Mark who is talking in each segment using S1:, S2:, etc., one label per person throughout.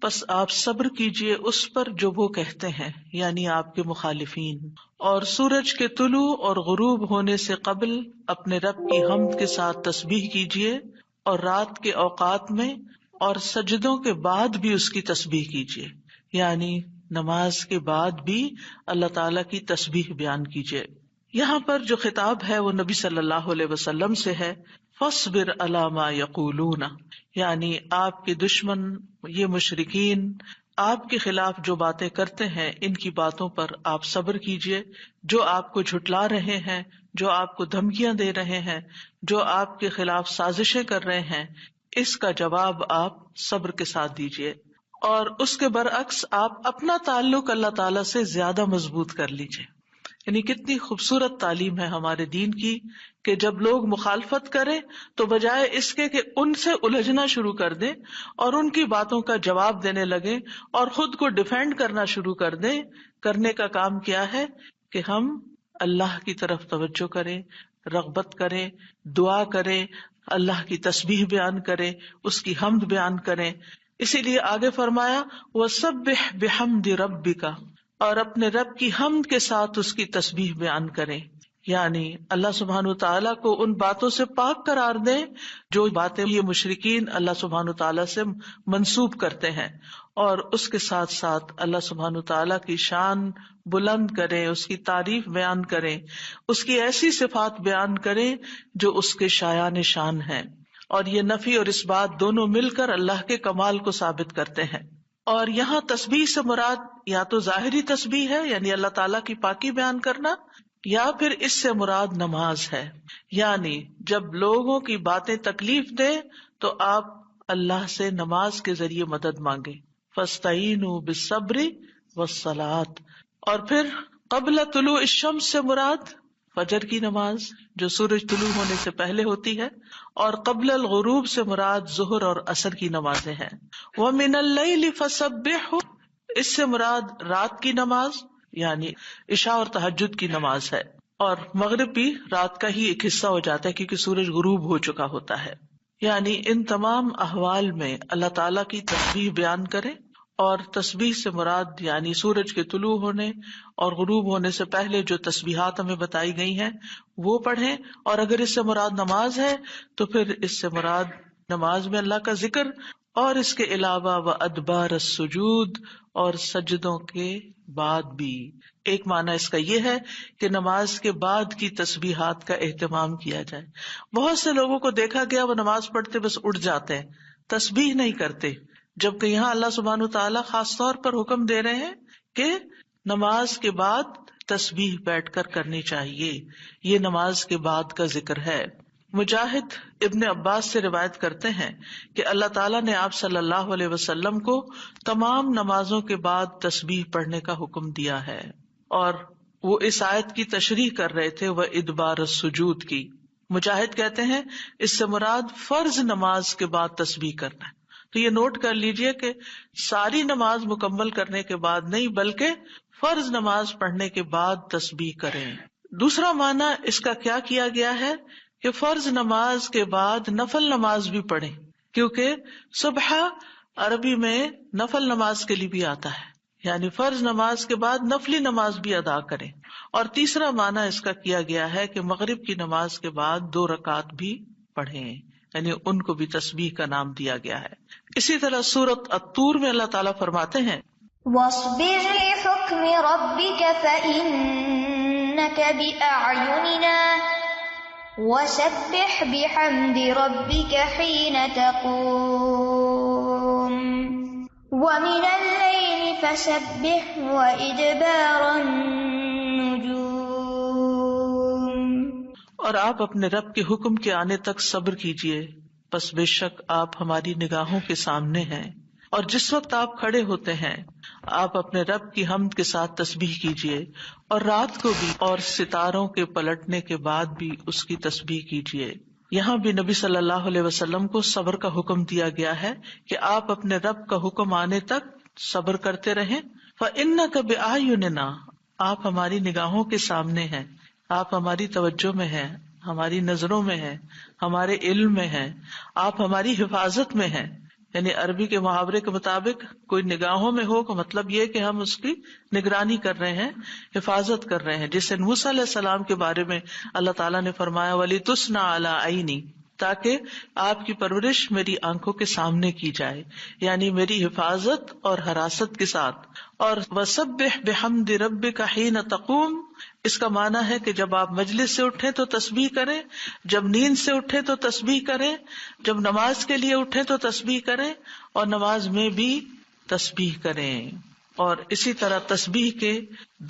S1: پس آپ صبر کیجئے اس پر جو وہ کہتے ہیں، یعنی آپ کے مخالفین، اور سورج کے طلوع اور غروب ہونے سے قبل اپنے رب کی حمد کے ساتھ تسبیح کیجئے، اور رات کے اوقات میں اور سجدوں کے بعد بھی اس کی تسبیح کیجئے، یعنی نماز کے بعد بھی اللہ تعالیٰ کی تسبیح بیان کیجئے۔ یہاں پر جو خطاب ہے وہ نبی صلی اللہ علیہ وسلم سے ہے، فاصبر علی ما یقولون، یعنی آپ کے دشمن یہ مشرکین آپ کے خلاف جو باتیں کرتے ہیں ان کی باتوں پر آپ صبر کیجئے، جو آپ کو جھٹلا رہے ہیں، جو آپ کو دھمکیاں دے رہے ہیں، جو آپ کے خلاف سازشیں کر رہے ہیں، اس کا جواب آپ صبر کے ساتھ دیجئے، اور اس کے برعکس آپ اپنا تعلق اللہ تعالیٰ سے زیادہ مضبوط کر لیجئے۔ یعنی کتنی خوبصورت تعلیم ہے ہمارے دین کی کہ جب لوگ مخالفت کریں تو بجائے اس کے کہ ان سے الجھنا شروع کر دیں اور ان کی باتوں کا جواب دینے لگیں اور خود کو ڈیفینڈ کرنا شروع کر دیں، کرنے کا کام کیا ہے کہ ہم اللہ کی طرف توجہ کریں، رغبت کریں، دعا کریں، اللہ کی تسبیح بیان کریں، اس کی حمد بیان کریں۔ اسی لیے آگے فرمایا وَسَبِّحْ بِحَمْدِ رَبِّكَ، اور اپنے رب کی حمد کے ساتھ اس کی تسبیح بیان کریں، یعنی اللہ سبحانہ وتعالیٰ کو ان باتوں سے پاک قرار دیں جو باتیں یہ مشرکین اللہ سبحانہ وتعالیٰ سے منسوب کرتے ہیں، اور اس کے ساتھ ساتھ اللہ سبحانہ وتعالیٰ کی شان بلند کریں، اس کی تعریف بیان کریں، اس کی ایسی صفات بیان کریں جو اس کے شایان شان ہیں، اور یہ نفی اور اس بات دونوں مل کر اللہ کے کمال کو ثابت کرتے ہیں۔ اور یہاں تسبیح سے مراد یا تو ظاہری تسبیح ہے یعنی اللہ تعالیٰ کی پاکی بیان کرنا، یا پھر اس سے مراد نماز ہے، یعنی جب لوگوں کی باتیں تکلیف دے تو آپ اللہ سے نماز کے ذریعے مدد مانگے، فاستعینوا بالصبر والصلاۃ۔ اور پھر قبل طلوع الشمس سے مراد فجر کی نماز جو سورج طلوع ہونے سے پہلے ہوتی ہے، اور قبل الغروب سے مراد ظہر اور عصر کی نمازیں ہیں۔ وَمِنَ اللَّيْلِ فَسَبِّحْهُ، اس سے مراد رات کی نماز یعنی عشاء اور تہجد کی نماز ہے، اور مغرب بھی رات کا ہی ایک حصہ ہو جاتا ہے کیونکہ سورج غروب ہو چکا ہوتا ہے۔ یعنی ان تمام احوال میں اللہ تعالیٰ کی تسبیح بیان کریں، اور تسبیح سے مراد یعنی سورج کے طلوع ہونے اور غروب ہونے سے پہلے جو تسبیحات ہمیں بتائی گئی ہیں وہ پڑھیں، اور اگر اس سے مراد نماز ہے تو پھر اس سے مراد نماز میں اللہ کا ذکر، اور اس کے علاوہ وَأَدْبَارَ السُّجُودِ، اور سجدوں کے بعد بھی۔ ایک معنی اس کا یہ ہے کہ نماز کے بعد کی تسبیحات کا اہتمام کیا جائے۔ بہت سے لوگوں کو دیکھا گیا وہ نماز پڑھتے بس اٹھ جاتے ہیں، تسبیح نہیں کرتے، جبکہ یہاں اللہ سبحانہ وتعالیٰ خاص طور پر حکم دے رہے ہیں کہ نماز کے بعد تسبیح بیٹھ کر کرنی چاہیے، یہ نماز کے بعد کا ذکر ہے۔ مجاہد ابن عباس سے روایت کرتے ہیں کہ اللہ تعالیٰ نے آپ صلی اللہ علیہ وسلم کو تمام نمازوں کے بعد تسبیح پڑھنے کا حکم دیا ہے، اور وہ اس آیت کی تشریح کر رہے تھے وہ ادبار السجود کی۔ مجاہد کہتے ہیں اس سے مراد فرض نماز کے بعد تسبیح کرنا ہے، تو یہ نوٹ کر لیجئے کہ ساری نماز مکمل کرنے کے بعد نہیں بلکہ فرض نماز پڑھنے کے بعد تسبیح کریں۔ دوسرا معنی اس کا کیا کیا گیا ہے کہ فرض نماز کے بعد نفل نماز بھی پڑھیں، کیونکہ صبح عربی میں نفل نماز کے لیے بھی آتا ہے، یعنی فرض نماز کے بعد نفلی نماز بھی ادا کریں۔ اور تیسرا معنی اس کا کیا گیا ہے کہ مغرب کی نماز کے بعد 2 رکعت بھی پڑھیں، یعنی ان کو بھی تسبیح کا نام دیا گیا ہے۔ اسی طرح سورۃ الطور میں اللہ تعالیٰ فرماتے ہیں
S2: وَاصْبِرْ لِحُكْمِ رَبِّكَ فَإِنَّكَ بِأَعْيُنِنَا وَسَبِّحْ بِحَمْدِ رَبِّكَ حِينَ تَقُومُ وَمِنَ اللَّيْلِ فَسَبِّحْهُ وَإِدْبَارَ النُّجُومِ۔
S1: اور آپ اپنے رب کے حکم کے آنے تک صبر کیجئے، پس بے شک آپ ہماری نگاہوں کے سامنے ہیں، اور جس وقت آپ کھڑے ہوتے ہیں آپ اپنے رب کی حمد کے ساتھ تسبیح کیجئے، اور رات کو بھی اور ستاروں کے پلٹنے کے بعد بھی اس کی تسبیح کیجئے۔ یہاں بھی نبی صلی اللہ علیہ وسلم کو صبر کا حکم دیا گیا ہے کہ آپ اپنے رب کا حکم آنے تک صبر کرتے رہیں۔ فَإِنَّكَ بِأَعْيُنِنَا، آپ ہماری نگاہوں کے سامنے ہیں، آپ ہماری توجہ میں ہیں، ہماری نظروں میں ہیں، ہمارے علم میں ہیں، آپ ہماری حفاظت میں ہیں، یعنی عربی کے محاورے کے مطابق کوئی نگاہوں میں ہو کا مطلب یہ کہ ہم اس کی نگرانی کر رہے ہیں، حفاظت کر رہے ہیں. جیسے موسیٰ علیہ السلام کے بارے میں اللہ تعالیٰ نے فرمایا وَلِتُصْنَعَ عَلَىٰ عَيْنِي، تاکہ آپ کی پرورش میری آنکھوں کے سامنے کی جائے، یعنی میری حفاظت اور حراست کے ساتھ. اور وَسَبِّحْ بِحَمْدِ رَبِّكَ حِينَ تَقُومُ، اس کا معنی ہے کہ جب آپ مجلس سے اٹھیں تو تسبیح کریں، جب نیند سے اٹھیں تو تسبیح کریں، جب نماز کے لیے اٹھیں تو تسبیح کریں، اور نماز میں بھی تسبیح کریں. اور اسی طرح تسبیح کے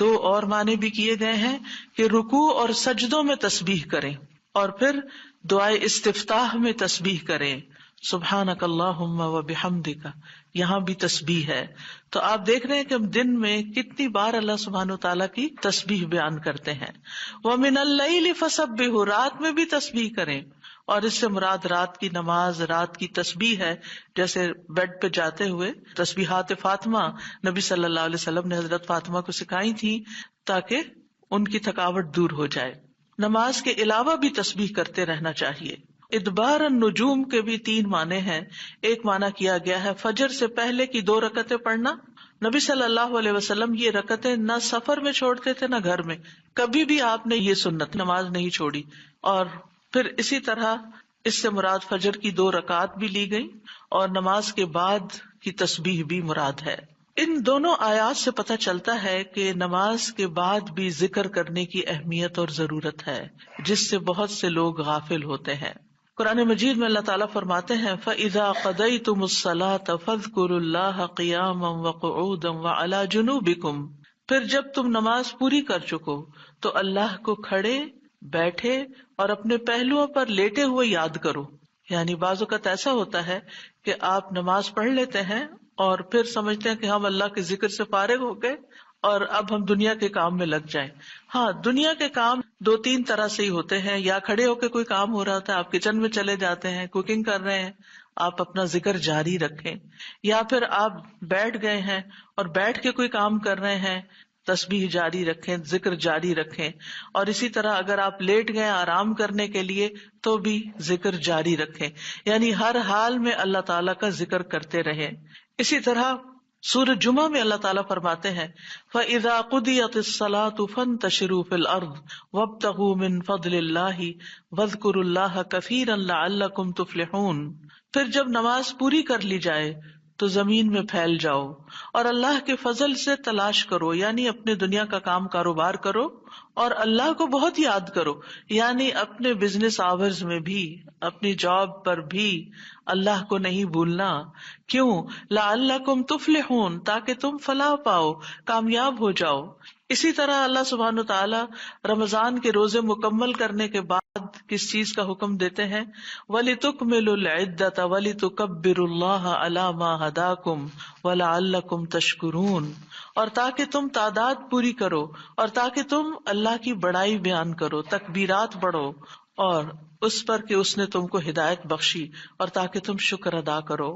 S1: دو اور معنی بھی کیے گئے ہیں کہ رکوع اور سجدوں میں تسبیح کریں، اور پھر دعائے استفتاح میں تسبیح کریں، سبحانک اللہم و بحمدک، یہاں بھی تسبیح ہے. تو آپ دیکھ رہے ہیں کہ ہم دن میں کتنی بار اللہ سبحانہ و تعالیٰ کی تسبیح بیان کرتے ہیں. وَمِنَ اللَّيْلِ فَسَبِّحْ، رات میں بھی تسبیح کریں، اور اس سے مراد رات کی نماز، رات کی تسبیح ہے. جیسے بیڈ پہ جاتے ہوئے تسبیحات فاطمہ نبی صلی اللہ علیہ وسلم نے حضرت فاطمہ کو سکھائی تھی تاکہ ان کی تھکاوٹ دور ہو جائے. نماز کے علاوہ بھی تسبیح کرتے رہنا چاہیے. ادبار النجوم کے بھی 3 معنی ہیں. ایک معنی کیا گیا ہے فجر سے پہلے کی 2 رکعتیں پڑھنا. نبی صلی اللہ علیہ وسلم یہ رکعتیں نہ سفر میں چھوڑتے تھے نہ گھر میں، کبھی بھی آپ نے یہ سنت نماز نہیں چھوڑی. اور پھر اسی طرح اس سے مراد فجر کی 2 رکعات بھی لی گئی، اور نماز کے بعد کی تسبیح بھی مراد ہے. ان دونوں آیات سے پتہ چلتا ہے کہ نماز کے بعد بھی ذکر کرنے کی اہمیت اور ضرورت ہے، جس سے بہت سے لوگ غافل ہوتے ہیں. قرآن مجید میں اللہ تعالیٰ فرماتے ہیں فَإِذَا قَضَيْتُمُ الصَّلَاةَ فَاذْكُرُوا اللَّهَ قِيَامًا وَقُعُودًا وَعَلَى جُنُوبِكُمْ، پھر جب تم نماز پوری کر چکو تو اللہ کو کھڑے، بیٹھے اور اپنے پہلوؤں پر لیٹے ہوئے یاد کرو. یعنی بعض اوقات ایسا ہوتا ہے کہ آپ نماز پڑھ لیتے ہیں اور پھر سمجھتے ہیں کہ ہم اللہ کے ذکر سے فارغ ہو گئے اور اب ہم دنیا کے کام میں لگ جائیں. ہاں، دنیا کے کام 2-3 طرح سے ہی ہوتے ہیں. یا کھڑے ہو کے کوئی کام ہو رہا تھا، آپ کچن میں چلے جاتے ہیں، کوکنگ کر رہے ہیں، آپ اپنا ذکر جاری رکھیں. یا پھر آپ بیٹھ گئے ہیں اور بیٹھ کے کوئی کام کر رہے ہیں، تسبیح جاری رکھیں، ذکر جاری رکھیں. اور اسی طرح اگر آپ لیٹ گئے آرام کرنے کے لیے تو بھی ذکر جاری رکھیں. یعنی ہر حال میں اللہ تعالیٰ کا ذکر کرتے رہیں. اسی طرح سورہ جمعہ میں اللہ تعالیٰ فرماتے ہیں فَإِذَا قُضِيَتِ الصَّلَاةُ فَانتَشِرُوا فِي الْأَرْضِ وَابْتَغُوا مِن فَضْلِ اللَّهِ وَاذْكُرُوا اللَّهَ كَثِيرًا لَعَلَّكُمْ تُفْلِحُونَ. پھر جب نماز پوری کر لی جائے تو زمین میں پھیل جاؤ اور اللہ کے فضل سے تلاش کرو، یعنی اپنے دنیا کا کام کاروبار کرو اور اللہ کو بہت یاد کرو. یعنی اپنے بزنس آورز میں بھی، اپنی جاب پر بھی اللہ کو نہیں بھولنا. کیوں؟ لعلکم تفلحون، تاکہ تم فلاح پاؤ، کامیاب ہو جاؤ. اسی طرح اللہ سبحانہ تعالیٰ رمضان کے روزے مکمل کرنے کے بعد کس چیز کا حکم دیتے ہیں؟ وَلِتُكْمِلُوا الْعِدَّةَ وَلِتُكَبِّرُوا اللَّهَ عَلَىٰ مَا هَدَاكُمْ وَلَعَلَّكُمْ تَشْكُرُونَ. اور تاکہ تم تعداد پوری کرو، اور تاکہ تم اللہ کی بڑائی بیان کرو، تکبیرات پڑھو، اور اس پر کہ اس نے تم کو ہدایت بخشی، اور تاکہ تم شکر ادا کرو.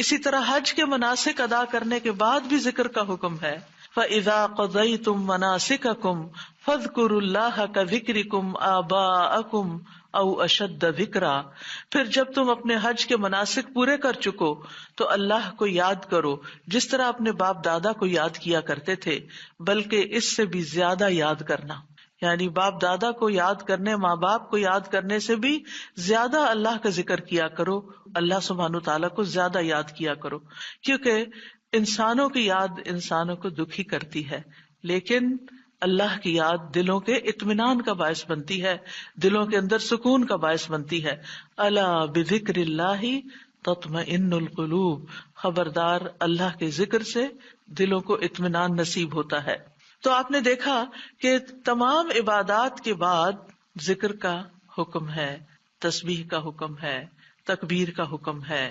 S1: اسی طرح حج کے مناسک ادا کرنے کے بعد بھی ذکر کا حکم ہے. فَإِذَا قَضَيْتُم مَّنَاسِكَكُمْ فَاذْكُرُوا اللَّهَ كَذِكْرِكُمْ آبَاءَكُمْ أَوْ أَشَدَّ ذِكْرًا. پھر جب تم اپنے حج کے مناسک پورے کر چکو تو اللہ کو یاد کرو جس طرح اپنے باپ دادا کو یاد کیا کرتے تھے، بلکہ اس سے بھی زیادہ یاد کرنا. یعنی باپ دادا کو یاد کرنے، ماں باپ کو یاد کرنے سے بھی زیادہ اللہ کا ذکر کیا کرو، اللہ سبحانہ تعالیٰ کو زیادہ یاد کیا کرو. کیونکہ انسانوں کی یاد انسانوں کو دکھی کرتی ہے، لیکن اللہ کی یاد دلوں کے اطمینان کا باعث بنتی ہے، دلوں کے اندر سکون کا باعث بنتی ہے. الا بذکر اللہ تطمئن القلوب، خبردار اللہ کے ذکر سے دلوں کو اطمینان نصیب ہوتا ہے. تو آپ نے دیکھا کہ تمام عبادات کے بعد ذکر کا حکم ہے، تسبیح کا حکم ہے، تکبیر کا حکم ہے.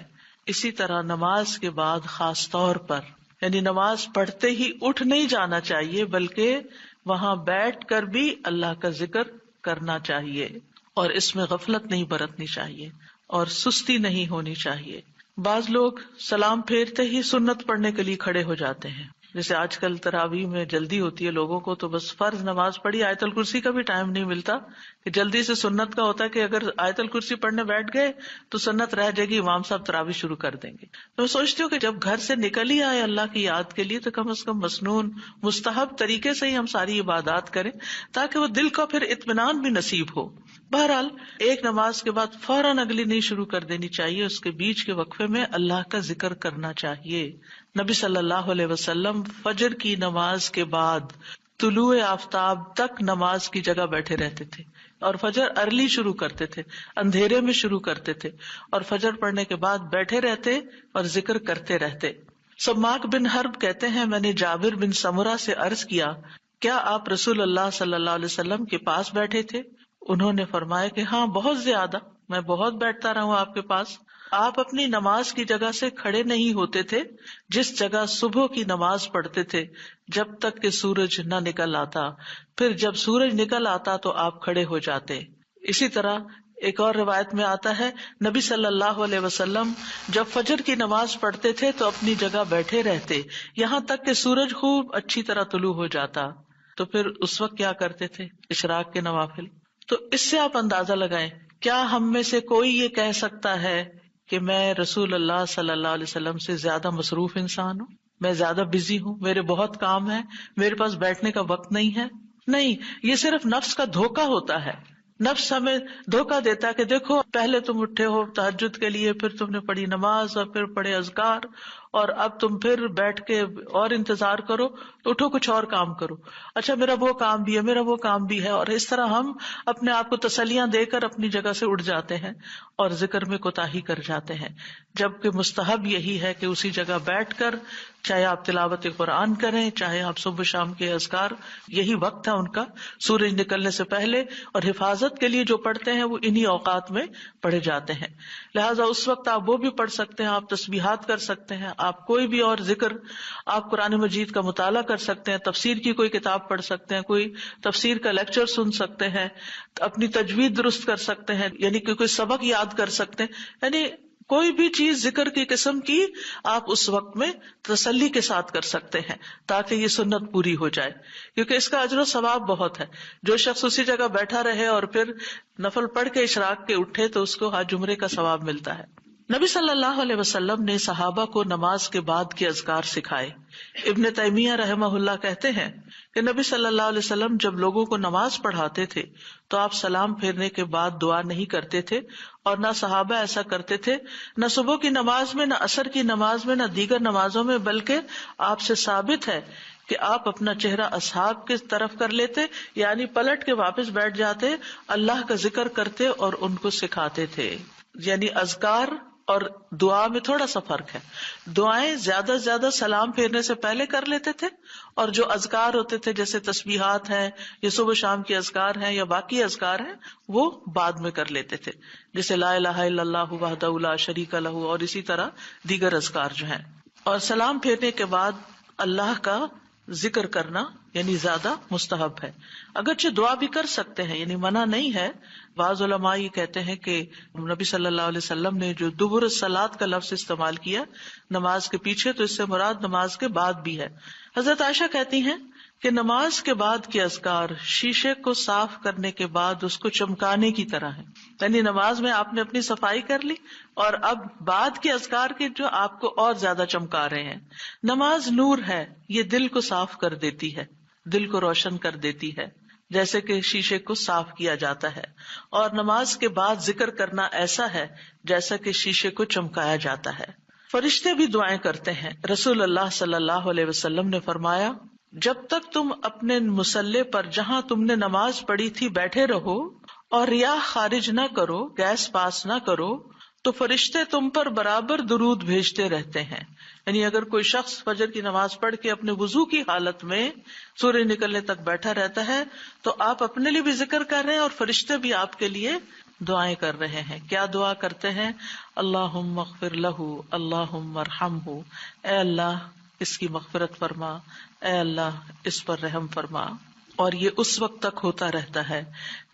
S1: اسی طرح نماز کے بعد خاص طور پر، یعنی نماز پڑھتے ہی اٹھ نہیں جانا چاہیے، بلکہ وہاں بیٹھ کر بھی اللہ کا ذکر کرنا چاہیے، اور اس میں غفلت نہیں برتنی چاہیے اور سستی نہیں ہونی چاہیے. بعض لوگ سلام پھیرتے ہی سنت پڑھنے کے لیے کھڑے ہو جاتے ہیں، جیسے آج کل تراویح میں جلدی ہوتی ہے لوگوں کو، تو بس فرض نماز پڑھی، آیت الکرسی کا بھی ٹائم نہیں ملتا کہ جلدی سے. سنت کا ہوتا ہے کہ اگر آیت الکرسی پڑھنے بیٹھ گئے تو سنت رہ جائے گی، امام صاحب تراویح شروع کر دیں گے. تو میں سوچتی ہوں کہ جب گھر سے نکل ہی آئے اللہ کی یاد کے لیے، تو کم از کم مسنون مستحب طریقے سے ہی ہم ساری عبادات کریں تاکہ وہ دل کو پھر اطمینان بھی نصیب ہو. بہرحال ایک نماز کے بعد فوراً اگلی نہیں شروع کر دینی چاہیے، اس کے بیچ کے وقفے میں اللہ کا ذکر کرنا چاہیے. نبی صلی اللہ علیہ وسلم فجر کی نماز کے بعد طلوع آفتاب تک نماز کی جگہ بیٹھے رہتے تھے، اور فجر ارلی شروع کرتے تھے، اندھیرے میں شروع کرتے تھے، اور فجر پڑھنے کے بعد بیٹھے رہتے اور ذکر کرتے رہتے. سماک بن حرب کہتے ہیں، میں نے جابر بن سمرہ سے عرض کیا، کیا آپ رسول اللہ صلی اللہ علیہ وسلم کے پاس بیٹھے تھے؟ انہوں نے فرمایا کہ ہاں، بہت زیادہ، میں بہت بیٹھتا رہا ہوں آپ کے پاس. آپ اپنی نماز کی جگہ سے کھڑے نہیں ہوتے تھے جس جگہ صبح کی نماز پڑھتے تھے جب تک کہ سورج نہ نکل آتا، پھر جب سورج نکل آتا تو آپ کھڑے ہو جاتے. اسی طرح ایک اور روایت میں آتا ہے، نبی صلی اللہ علیہ وسلم جب فجر کی نماز پڑھتے تھے تو اپنی جگہ بیٹھے رہتے یہاں تک کہ سورج خوب اچھی طرح طلوع ہو جاتا. تو پھر اس وقت کیا کرتے تھے؟ اشراق کے نوافل. تو اس سے آپ اندازہ لگائیں، کیا ہم میں سے کوئی یہ کہہ سکتا ہے کہ میں رسول اللہ صلی اللہ علیہ وسلم سے زیادہ مصروف انسان ہوں، میں زیادہ بزی ہوں، میرے بہت کام ہے، میرے پاس بیٹھنے کا وقت نہیں ہے؟ نہیں، یہ صرف نفس کا دھوکہ ہوتا ہے. نفس ہمیں دھوکہ دیتا ہے کہ دیکھو، پہلے تم اٹھے ہو تہجد کے لیے، پھر تم نے پڑھی نماز اور پھر پڑھے اذکار، اور اب تم پھر بیٹھ کے اور انتظار کرو، اٹھو کچھ اور کام کرو. اچھا میرا وہ کام بھی ہے، میرا وہ کام بھی ہے. اور اس طرح ہم اپنے آپ کو تسلیاں دے کر اپنی جگہ سے اٹھ جاتے ہیں اور ذکر میں کوتاہی کر جاتے ہیں، جبکہ مستحب یہی ہے کہ اسی جگہ بیٹھ کر چاہے آپ تلاوت قرآن کریں، چاہے آپ صبح شام کے اذکار، یہی وقت ہے ان کا سورج نکلنے سے پہلے، اور حفاظت کے لیے جو پڑھتے ہیں وہ انہی اوقات میں پڑھے جاتے ہیں. لہٰذا اس وقت آپ وہ بھی پڑھ سکتے ہیں، آپ تسبیحات کر سکتے ہیں، آپ کوئی بھی اور ذکر، آپ قرآن مجید کا مطالعہ کر سکتے ہیں، تفسیر کی کوئی کتاب پڑھ سکتے ہیں، کوئی تفسیر کا لیکچر سن سکتے ہیں، اپنی تجوید درست کر سکتے ہیں، یعنی کہ کوئی سبق یاد کر سکتے ہیں. یعنی کوئی بھی چیز ذکر کی قسم کی آپ اس وقت میں تسلی کے ساتھ کر سکتے ہیں تاکہ یہ سنت پوری ہو جائے، کیونکہ اس کا اجر و ثواب بہت ہے. جو شخص اسی جگہ بیٹھا رہے اور پھر نفل پڑھ کے اشراق کے اٹھے تو اس کو حج عمرے کا ثواب ملتا ہے. نبی صلی اللہ علیہ وسلم نے صحابہ کو نماز کے بعد کے اذکار سکھائے. ابن تیمیہ رحمہ اللہ کہتے ہیں کہ نبی صلی اللہ علیہ وسلم جب لوگوں کو نماز پڑھاتے تھے تو آپ سلام پھیرنے کے بعد دعا نہیں کرتے تھے، اور نہ صحابہ ایسا کرتے تھے، نہ صبح کی نماز میں، نہ عصر کی نماز میں، نہ دیگر نمازوں میں، بلکہ آپ سے ثابت ہے کہ آپ اپنا چہرہ اصحاب کی طرف کر لیتے، یعنی پلٹ کے واپس بیٹھ جاتے، اللہ کا ذکر کرتے اور ان کو سکھاتے تھے. یعنی اذکار اور دعا میں تھوڑا سا فرق ہے. دعائیں زیادہ سے زیادہ سلام پھیرنے سے پہلے کر لیتے تھے، اور جو اذکار ہوتے تھے جیسے تسبیحات ہیں یا صبح شام کے اذکار ہیں یا باقی اذکار ہیں وہ بعد میں کر لیتے تھے، جیسے لا الہ الا اللہ وحدہ لا شریک لہ، اور اسی طرح دیگر اذکار جو ہیں. اور سلام پھیرنے کے بعد اللہ کا ذکر کرنا یعنی زیادہ مستحب ہے. اگرچہ دعا بھی کر سکتے ہیں، یعنی منع نہیں ہے. بعض علماء یہ کہتے ہیں کہ نبی صلی اللہ علیہ وسلم نے جو دبر الصلاۃ کا لفظ استعمال کیا نماز کے پیچھے، تو اس سے مراد نماز کے بعد بھی ہے. حضرت عائشہ کہتی ہیں کہ نماز کے بعد کے اذکار شیشے کو صاف کرنے کے بعد اس کو چمکانے کی طرح ہے. یعنی نماز میں آپ نے اپنی صفائی کر لی اور اب بعد کے اذکار کے جو آپ کو اور زیادہ چمکا رہے ہیں. نماز نور ہے، یہ دل کو صاف کر دیتی ہے، دل کو روشن کر دیتی ہے، جیسے کہ شیشے کو صاف کیا جاتا ہے. اور نماز کے بعد ذکر کرنا ایسا ہے جیسا کہ شیشے کو چمکایا جاتا ہے. فرشتے بھی دعائیں کرتے ہیں. رسول اللہ صلی اللہ علیہ وسلم نے فرمایا، جب تک تم اپنے مصلے پر جہاں تم نے نماز پڑھی تھی بیٹھے رہو اور ریاح خارج نہ کرو، گیس پاس نہ کرو، تو فرشتے تم پر برابر درود بھیجتے رہتے ہیں. یعنی اگر کوئی شخص فجر کی نماز پڑھ کے اپنے وضو کی حالت میں سورج نکلنے تک بیٹھا رہتا ہے تو آپ اپنے لیے بھی ذکر کر رہے ہیں اور فرشتے بھی آپ کے لیے دعائیں کر رہے ہیں. کیا دعا کرتے ہیں؟ اللہم اغفر لہ، اللہم ارحمہ، اے اللہ اس کی مغفرت فرما، اے اللہ اس پر رحم فرما. اور یہ اس وقت تک ہوتا رہتا ہے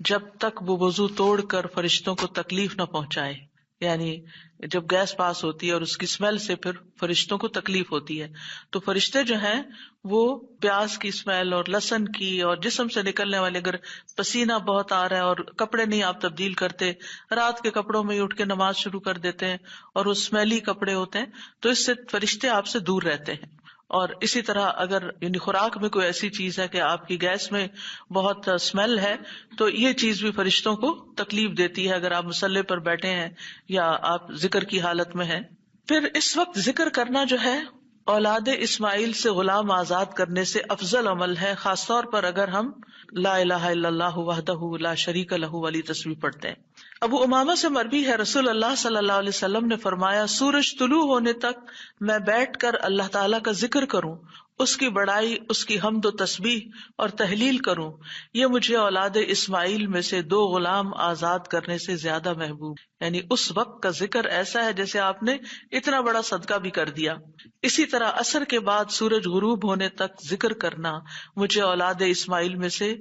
S1: جب تک وہ وضو توڑ کر فرشتوں کو تکلیف نہ پہنچائے. یعنی جب گیس پاس ہوتی ہے اور اس کی اسمیل سے پھر فرشتوں کو تکلیف ہوتی ہے، تو فرشتے جو ہیں وہ پیاز کی اسمیل اور لہسن کی اور جسم سے نکلنے والے، اگر پسینہ بہت آ رہا ہے اور کپڑے نہیں آپ تبدیل کرتے، رات کے کپڑوں میں ہی اٹھ کے نماز شروع کر دیتے ہیں اور وہ اسمیلی کپڑے ہوتے ہیں، تو اس سے فرشتے آپ سے دور رہتے ہیں. اور اسی طرح اگر یعنی خوراک میں کوئی ایسی چیز ہے کہ آپ کی گیس میں بہت اسمیل ہے، تو یہ چیز بھی فرشتوں کو تکلیف دیتی ہے اگر آپ مصلی پر بیٹھے ہیں یا آپ ذکر کی حالت میں ہیں. پھر اس وقت ذکر کرنا جو ہے اولاد اسماعیل سے غلام آزاد کرنے سے افضل عمل ہے، خاص طور پر اگر ہم لا الہ الا اللہ وحدہ لا شریک لہ والی تسبیح پڑھتے ہیں. ابو امامہ سے مروی ہے رسول اللہ صلی اللہ علیہ وسلم نے فرمایا، سورج طلوع ہونے تک میں بیٹھ کر اللہ تعالیٰ کا ذکر کروں، اس کی بڑائی، اس کی حمد و تسبیح اور تحلیل کروں، یہ مجھے اولاد اسماعیل میں سے 2 غلام آزاد کرنے سے زیادہ محبوب. یعنی اس وقت کا ذکر ایسا ہے جیسے آپ نے اتنا بڑا صدقہ بھی کر دیا. اسی طرح عصر کے بعد سورج غروب ہونے تک ذکر کرنا مجھے اولاد اسماعیل میں سے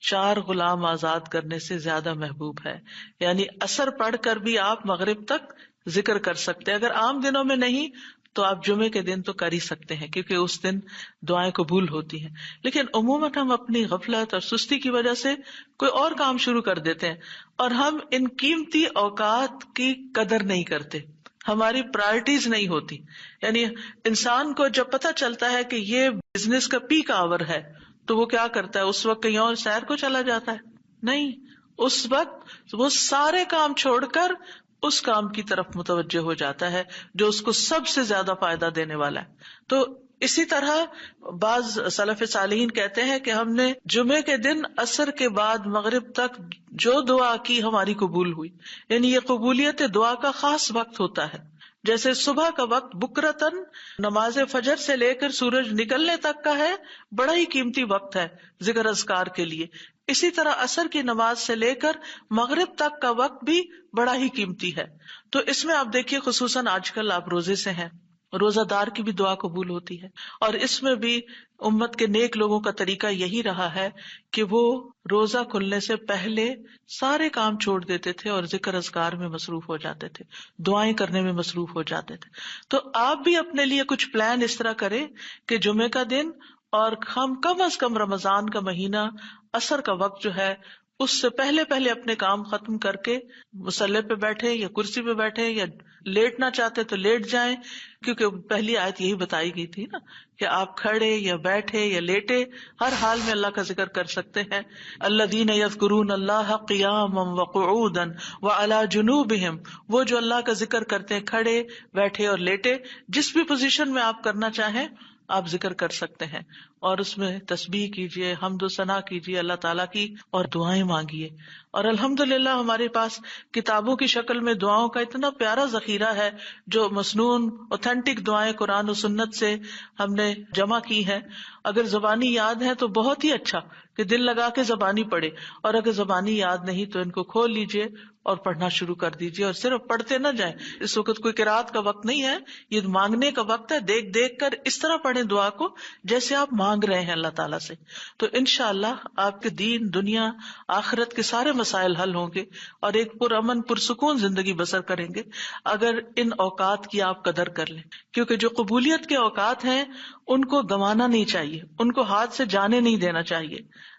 S1: 4 غلام آزاد کرنے سے زیادہ محبوب ہے. یعنی عصر پڑھ کر بھی آپ مغرب تک ذکر کر سکتے ہیں. اگر عام دنوں میں نہیں تو آپ جمعے کے دن تو کر ہی سکتے ہیں کیونکہ اس دن دعائیں قبول ہوتی ہیں. لیکن عموماً ہم اپنی غفلت اور سستی کی وجہ سے کوئی اور کام شروع کر دیتے ہیں اور ہم ان قیمتی اوقات کی قدر نہیں کرتے، ہماری پرائرٹیز نہیں ہوتی. یعنی انسان کو جب پتہ چلتا ہے کہ یہ بزنس کا پیک آور ہے تو وہ کیا کرتا ہے، اس وقت کہیں اور سیر کو چلا جاتا ہے؟ نہیں، اس وقت وہ سارے کام چھوڑ کر اس کام کی طرف متوجہ ہو جاتا ہے جو اس کو سب سے زیادہ فائدہ دینے والا ہے. تو اسی طرح بعض سلف صالحین کہتے ہیں کہ ہم نے جمعے کے دن عصر کے بعد مغرب تک جو دعا کی ہماری قبول ہوئی. یعنی یہ قبولیت دعا کا خاص وقت ہوتا ہے. جیسے صبح کا وقت بکرتن نماز فجر سے لے کر سورج نکلنے تک کا ہے، بڑا ہی قیمتی وقت ہے ذکر اذکار کے لیے. اسی طرح عصر کی نماز سے لے کر مغرب تک کا وقت بھی بڑا ہی قیمتی ہے. تو اس میں آپ دیکھیے خصوصاً آج کل آپ روزے سے ہیں، روزہ دار کی بھی دعا قبول ہوتی ہے. اور اس میں بھی امت کے نیک لوگوں کا طریقہ یہی رہا ہے کہ وہ روزہ کھلنے سے پہلے سارے کام چھوڑ دیتے تھے اور ذکر اذکار میں مصروف ہو جاتے تھے، دعائیں کرنے میں مصروف ہو جاتے تھے. تو آپ بھی اپنے لیے کچھ پلان اس طرح کریں کہ جمعے کا دن اور ہم کم از کم رمضان کا مہینہ عصر کا وقت جو ہے اس سے پہلے اپنے کام ختم کر کے مصلی پہ بیٹھے یا کرسی پہ بیٹھے یا لیٹنا چاہتے تو لیٹ جائیں، کیونکہ پہلی آیت یہی بتائی گئی تھی نا کہ آپ کھڑے یا بیٹھے یا لیٹے ہر حال میں اللہ کا ذکر کر سکتے ہیں. الذین یذکرون اللہ قیاما وقعودا وعلی جنوبہم، وہ جو اللہ کا ذکر کرتے ہیں کھڑے، بیٹھے اور لیٹے، جس بھی پوزیشن میں آپ کرنا چاہیں آپ ذکر کر سکتے ہیں. اور اس میں تسبیح کیجیے، حمد و ثنا کیجیے اللہ تعالیٰ کی اور دعائیں مانگیے. اور الحمدللہ ہمارے پاس کتابوں کی شکل میں دعاؤں کا اتنا پیارا ذخیرہ ہے جو مسنون اوتھینٹک دعائیں قرآن و سنت سے ہم نے جمع کی ہیں. اگر زبانی یاد ہے تو بہت ہی اچھا کہ دل لگا کے زبانی پڑھے، اور اگر زبانی یاد نہیں تو ان کو کھول لیجیے اور پڑھنا شروع کر دیجیے. اور صرف پڑھتے نہ جائیں، اس وقت کوئی قرات کا وقت نہیں ہے، یہ مانگنے کا وقت ہے. دیکھ دیکھ کر اس طرح پڑھیں دعا کو جیسے آپ مانگ رہے ہیں اللہ تعالیٰ سے. تو انشاءاللہ آپ کے دین، دنیا، آخرت کے سارے مسائل حل ہوں گے اور ایک پرامن پرسکون زندگی بسر کریں گے اگر ان اوقات کی آپ قدر کر لیں. کیونکہ جو قبولیت کے اوقات ہیں ان کو گنوانا نہیں چاہیے، ان کو ہاتھ سے جانے نہیں دینا چاہیے.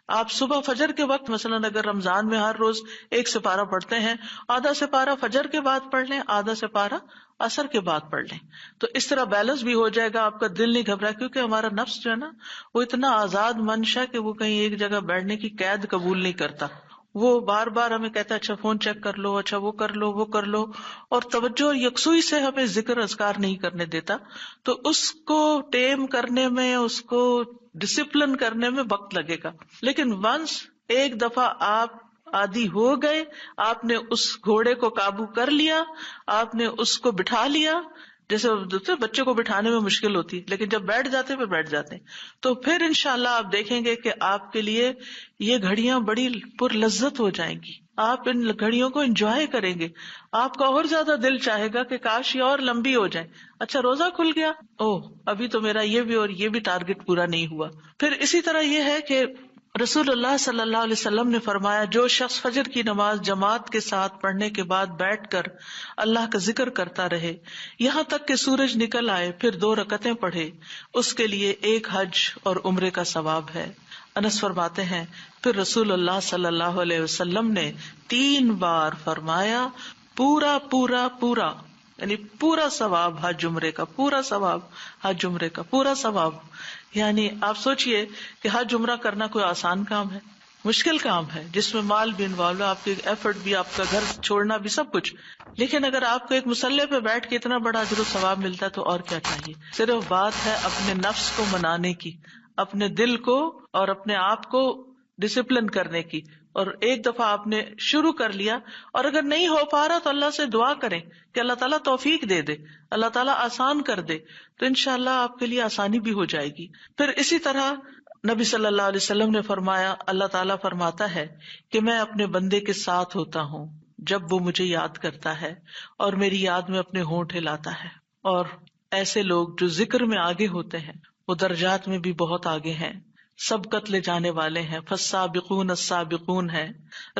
S1: آپ صبح فجر کے وقت مثلا اگر رمضان میں ہر روز 1 سپارہ پڑھتے ہیں، آدھا سپارہ فجر کے بعد پڑھ لیں، آدھا سپارہ عصر کے بعد پڑھ لیں. تو اس طرح بیلنس بھی ہو جائے گا، آپ کا دل نہیں گھبرا. کیونکہ ہمارا نفس جو ہے نا وہ اتنا آزاد منشا کہ وہ کہیں ایک جگہ بیٹھنے کی قید قبول نہیں کرتا. وہ بار بار ہمیں کہتا ہے اچھا فون چیک کر لو، اچھا وہ کر لو، وہ کر لو، اور توجہ اور یکسوئی سے ہمیں ذکر اذکار نہیں کرنے دیتا. تو اس کو ٹیم کرنے میں، اس کو ڈسپلن کرنے میں وقت لگے گا. لیکن ونس ایک دفعہ آپ عادی ہو گئے، آپ نے اس گھوڑے کو قابو کر لیا، آپ نے اس کو بٹھا لیا. جیسے بچے کو بٹھانے میں مشکل ہوتی ہے لیکن جب بیٹھ جاتے پھر بیٹھ جاتے ہیں. تو پھر انشاءاللہ آپ دیکھیں گے کہ آپ کے لیے یہ گھڑیاں بڑی پر لذت ہو جائیں گی. آپ ان گھڑیوں کو انجوائے کریں گے. آپ کا اور زیادہ دل چاہے گا کہ کاش یہ اور لمبی ہو جائے. اچھا روزہ کھل گیا، ابھی تو میرا یہ بھی اور یہ بھی ٹارگٹ پورا نہیں ہوا. پھر اسی طرح یہ ہے کہ رسول اللہ صلی اللہ علیہ وسلم نے فرمایا، جو شخص فجر کی نماز جماعت کے ساتھ پڑھنے کے بعد بیٹھ کر اللہ کا ذکر کرتا رہے یہاں تک کہ سورج نکل آئے، پھر 2 رکعتیں پڑھے، اس کے لیے 1 حج اور عمرے کا ثواب ہے۔ انس فرماتے ہیں، پھر رسول اللہ صلی اللہ علیہ وسلم نے 3 بار فرمایا، پورا پورا پورا، یعنی پورا ثواب حج عمرے کا، پورا ثواب حج عمرے کا، پورا ثواب۔ یعنی آپ سوچئے کہ حج عمرہ کرنا کوئی آسان کام ہے؟ مشکل کام ہے، جس میں مال بھی انوالو ہے، آپ کی ایفرٹ بھی، آپ کا گھر چھوڑنا بھی، سب کچھ۔ لیکن اگر آپ کو ایک مصلی پہ بیٹھ کے اتنا بڑا اجر و ثواب ملتا ہے تو اور کیا چاہیے۔ صرف بات ہے اپنے نفس کو منانے کی، اپنے دل کو اور اپنے آپ کو ڈسپلن کرنے کی، اور ایک دفعہ آپ نے شروع کر لیا اور اگر نہیں ہو پا رہا تو اللہ سے دعا کریں کہ اللہ تعالیٰ توفیق دے دے، اللہ تعالیٰ آسان کر دے، تو انشاءاللہ آپ کے لیے آسانی بھی ہو جائے گی۔ پھر اسی طرح نبی صلی اللہ علیہ وسلم نے فرمایا، اللہ تعالیٰ فرماتا ہے کہ میں اپنے بندے کے ساتھ ہوتا ہوں جب وہ مجھے یاد کرتا ہے اور میری یاد میں اپنے ہونٹ ہلاتا ہے۔ اور ایسے لوگ جو ذکر میں آگے ہوتے ہیں وہ درجات میں بھی بہت آگے ہیں، سبقت لے جانے والے ہیں، فالسابقون السابقون ہیں۔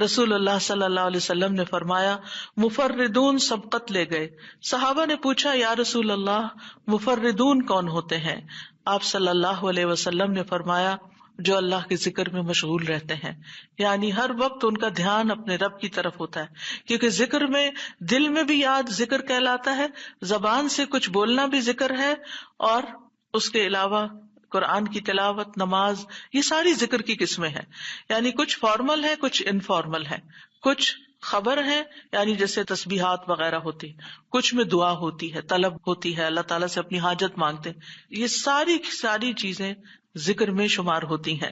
S1: رسول اللہ صلی اللہ علیہ وسلم نے فرمایا، مفردون سبقت لے گئے۔ صحابہ نے پوچھا، یا رسول اللہ مفردون کون ہوتے ہیں؟ آپ صلی اللہ علیہ وسلم نے فرمایا، جو اللہ کے ذکر میں مشغول رہتے ہیں، یعنی ہر وقت ان کا دھیان اپنے رب کی طرف ہوتا ہے، کیونکہ ذکر میں دل میں بھی یاد ذکر کہلاتا ہے، زبان سے کچھ بولنا بھی ذکر ہے، اور اس کے علاوہ قرآن کی تلاوت، نماز، یہ ساری ذکر کی قسمیں ہیں۔ یعنی کچھ فارمل ہے، کچھ انفارمل ہے، کچھ خبر ہے یعنی جیسے تسبیحات وغیرہ ہوتی، کچھ میں دعا ہوتی ہے، طلب ہوتی ہے، اللہ تعالیٰ سے اپنی حاجت مانگتے ہیں، یہ ساری چیزیں ذکر میں شمار ہوتی ہیں۔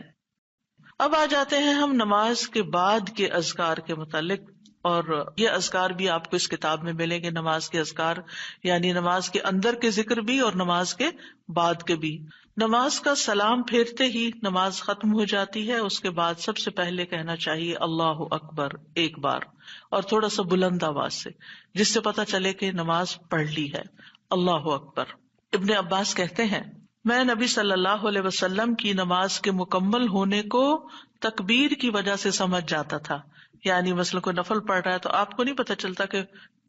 S1: اب آ جاتے ہیں ہم نماز کے بعد کے اذکار کے متعلق، اور یہ اذکار بھی آپ کو اس کتاب میں ملیں گے، نماز کے اذکار، یعنی نماز کے اندر کے ذکر بھی اور نماز کے بعد کے بھی۔ نماز کا سلام پھیرتے ہی نماز ختم ہو جاتی ہے، اس کے بعد سب سے پہلے کہنا چاہیے اللہ اکبر 1 بار، اور تھوڑا سا بلند آواز سے، جس سے پتہ چلے کہ نماز پڑھ لی ہے، اللہ اکبر۔ ابن عباس کہتے ہیں، میں نبی صلی اللہ علیہ وسلم کی نماز کے مکمل ہونے کو تکبیر کی وجہ سے سمجھ جاتا تھا۔ یعنی مثلا کوئی نفل پڑھ رہا ہے تو آپ کو نہیں پتہ چلتا کہ